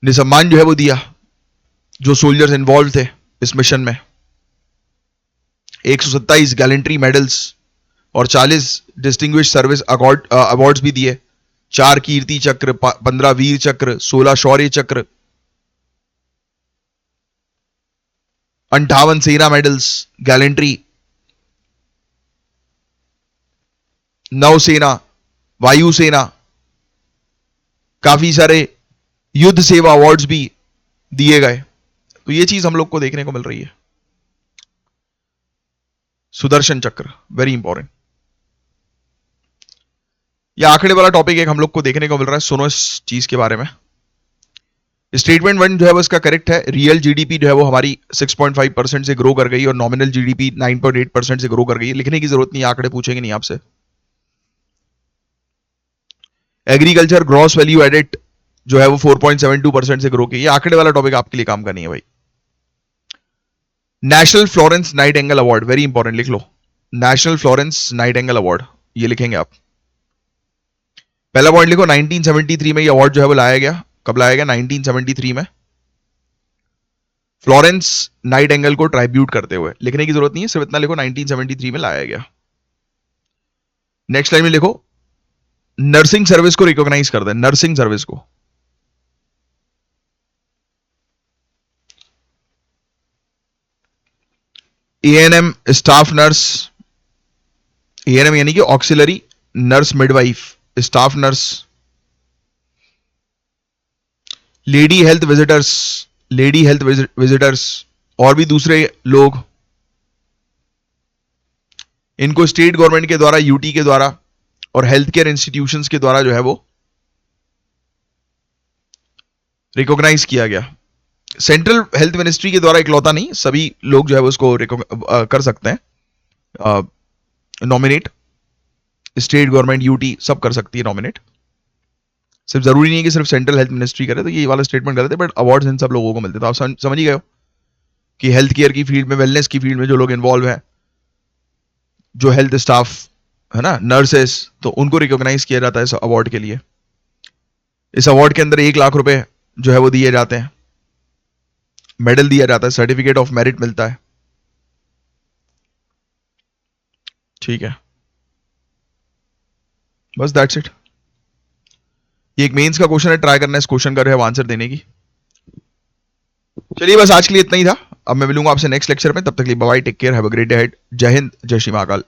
ने सम्मान जो है वो दिया जो सोल्जर्स इन्वॉल्व थे इस मिशन में। 127 गैलेंट्री मेडल्स और 40 डिस्टिंग्विश सर्विस अवार्ड्स भी दिए। 4 कीर्ति चक्र, 15 वीर चक्र, 16 शौर्य चक्र, 58 सेना मेडल्स, गैलेंट्री, नौसेना, वायुसेना, काफी सारे युद्ध सेवा अवार्ड्स भी दिए गए। तो ये चीज हम लोग को देखने को मिल रही है। सुदर्शन चक्र वेरी इंपॉर्टेंट। यह आंकड़े वाला टॉपिक एक हम लोग को देखने को मिल रहा है, सुनो इस चीज के बारे में। स्टेटमेंट 1 जो है वो इसका करेक्ट है। रियल जीडीपी जो है वो हमारी 6.5% से ग्रो कर गई और नॉमिनल जीडीपी 9.8% से ग्रो कर गई। लिखने की जरूरत नहीं, आंकड़े पूछेंगे नहीं आपसे। एग्रीकल्चर ग्रॉस वैल्यू एडेड जो है वो 4.72% से ग्रो की। ये आंकड़े वाला टॉपिक आपके लिए काम का नहीं है भाई। National Florence Nightingale award very important, लिख लो। नेशनल फ्लोरेंस नाइटिंगेल अवार्ड, ये लिखेंगे आप। पहला पॉइंट लिखो, 1973 में ये अवार्ड जो है वो लाया गया। कब लाया गया? 1973 में, फ्लोरेंस नाइटिंगेल को ट्राइब्यूट करते हुए। लिखने की जरूरत नहीं है, सिर्फ इतना लिखो 1973 में लाया गया। नेक्स्ट लाइन में लिखो, नर्सिंग सर्विस को रिकॉग्नाइज कर दे, नर्सिंग सर्विस को। एएनएम स्टाफ नर्स, एएनएम यानी कि auxiliary nurse midwife, staff nurse, lady health visitors, lady health visitors और भी दूसरे लोग, इनको स्टेट गवर्नमेंट के द्वारा, यूटी के द्वारा और हेल्थ केयर इंस्टीट्यूशंस के द्वारा जो है वो रिकॉग्नाइज किया गया। सेंट्रल हेल्थ मिनिस्ट्री के द्वारा इकलौता नहीं, सभी लोग जो है उसको कर सकते हैं नॉमिनेट। स्टेट गवर्नमेंट, यूटी सब कर सकती है नॉमिनेट। सिर्फ जरूरी नहीं है कि सिर्फ सेंट्रल हेल्थ मिनिस्ट्री करे। तो ये वाला स्टेटमेंट गलत है, बट अवार्ड्स इन सब लोगों को मिलते। तो आप समझ ही गए हो कि हेल्थ केयर की फील्ड में, वेलनेस की फील्ड में जो लोग इन्वॉल्व हैं, जो हेल्थ स्टाफ है ना, नर्सेस, तो उनको रिकॉग्नाइज किया जाता है इस अवार्ड के लिए। इस अवार्ड के अंदर 1 लाख रुपए जो है वो दिए जाते हैं, मेडल दिया जाता है, सर्टिफिकेट ऑफ मेरिट मिलता है। ठीक है, बस दैट्स इट। ये एक मेंस का क्वेश्चन है, ट्राई करना है इस क्वेश्चन का जो है आंसर देने की। चलिए बस आज के लिए इतना ही था। अब मैं मिलूंगा आपसे नेक्स्ट लेक्चर में, तब तक के लिए bye, take care, have a great day ahead. जय हिंद, जय श्री महाकाल।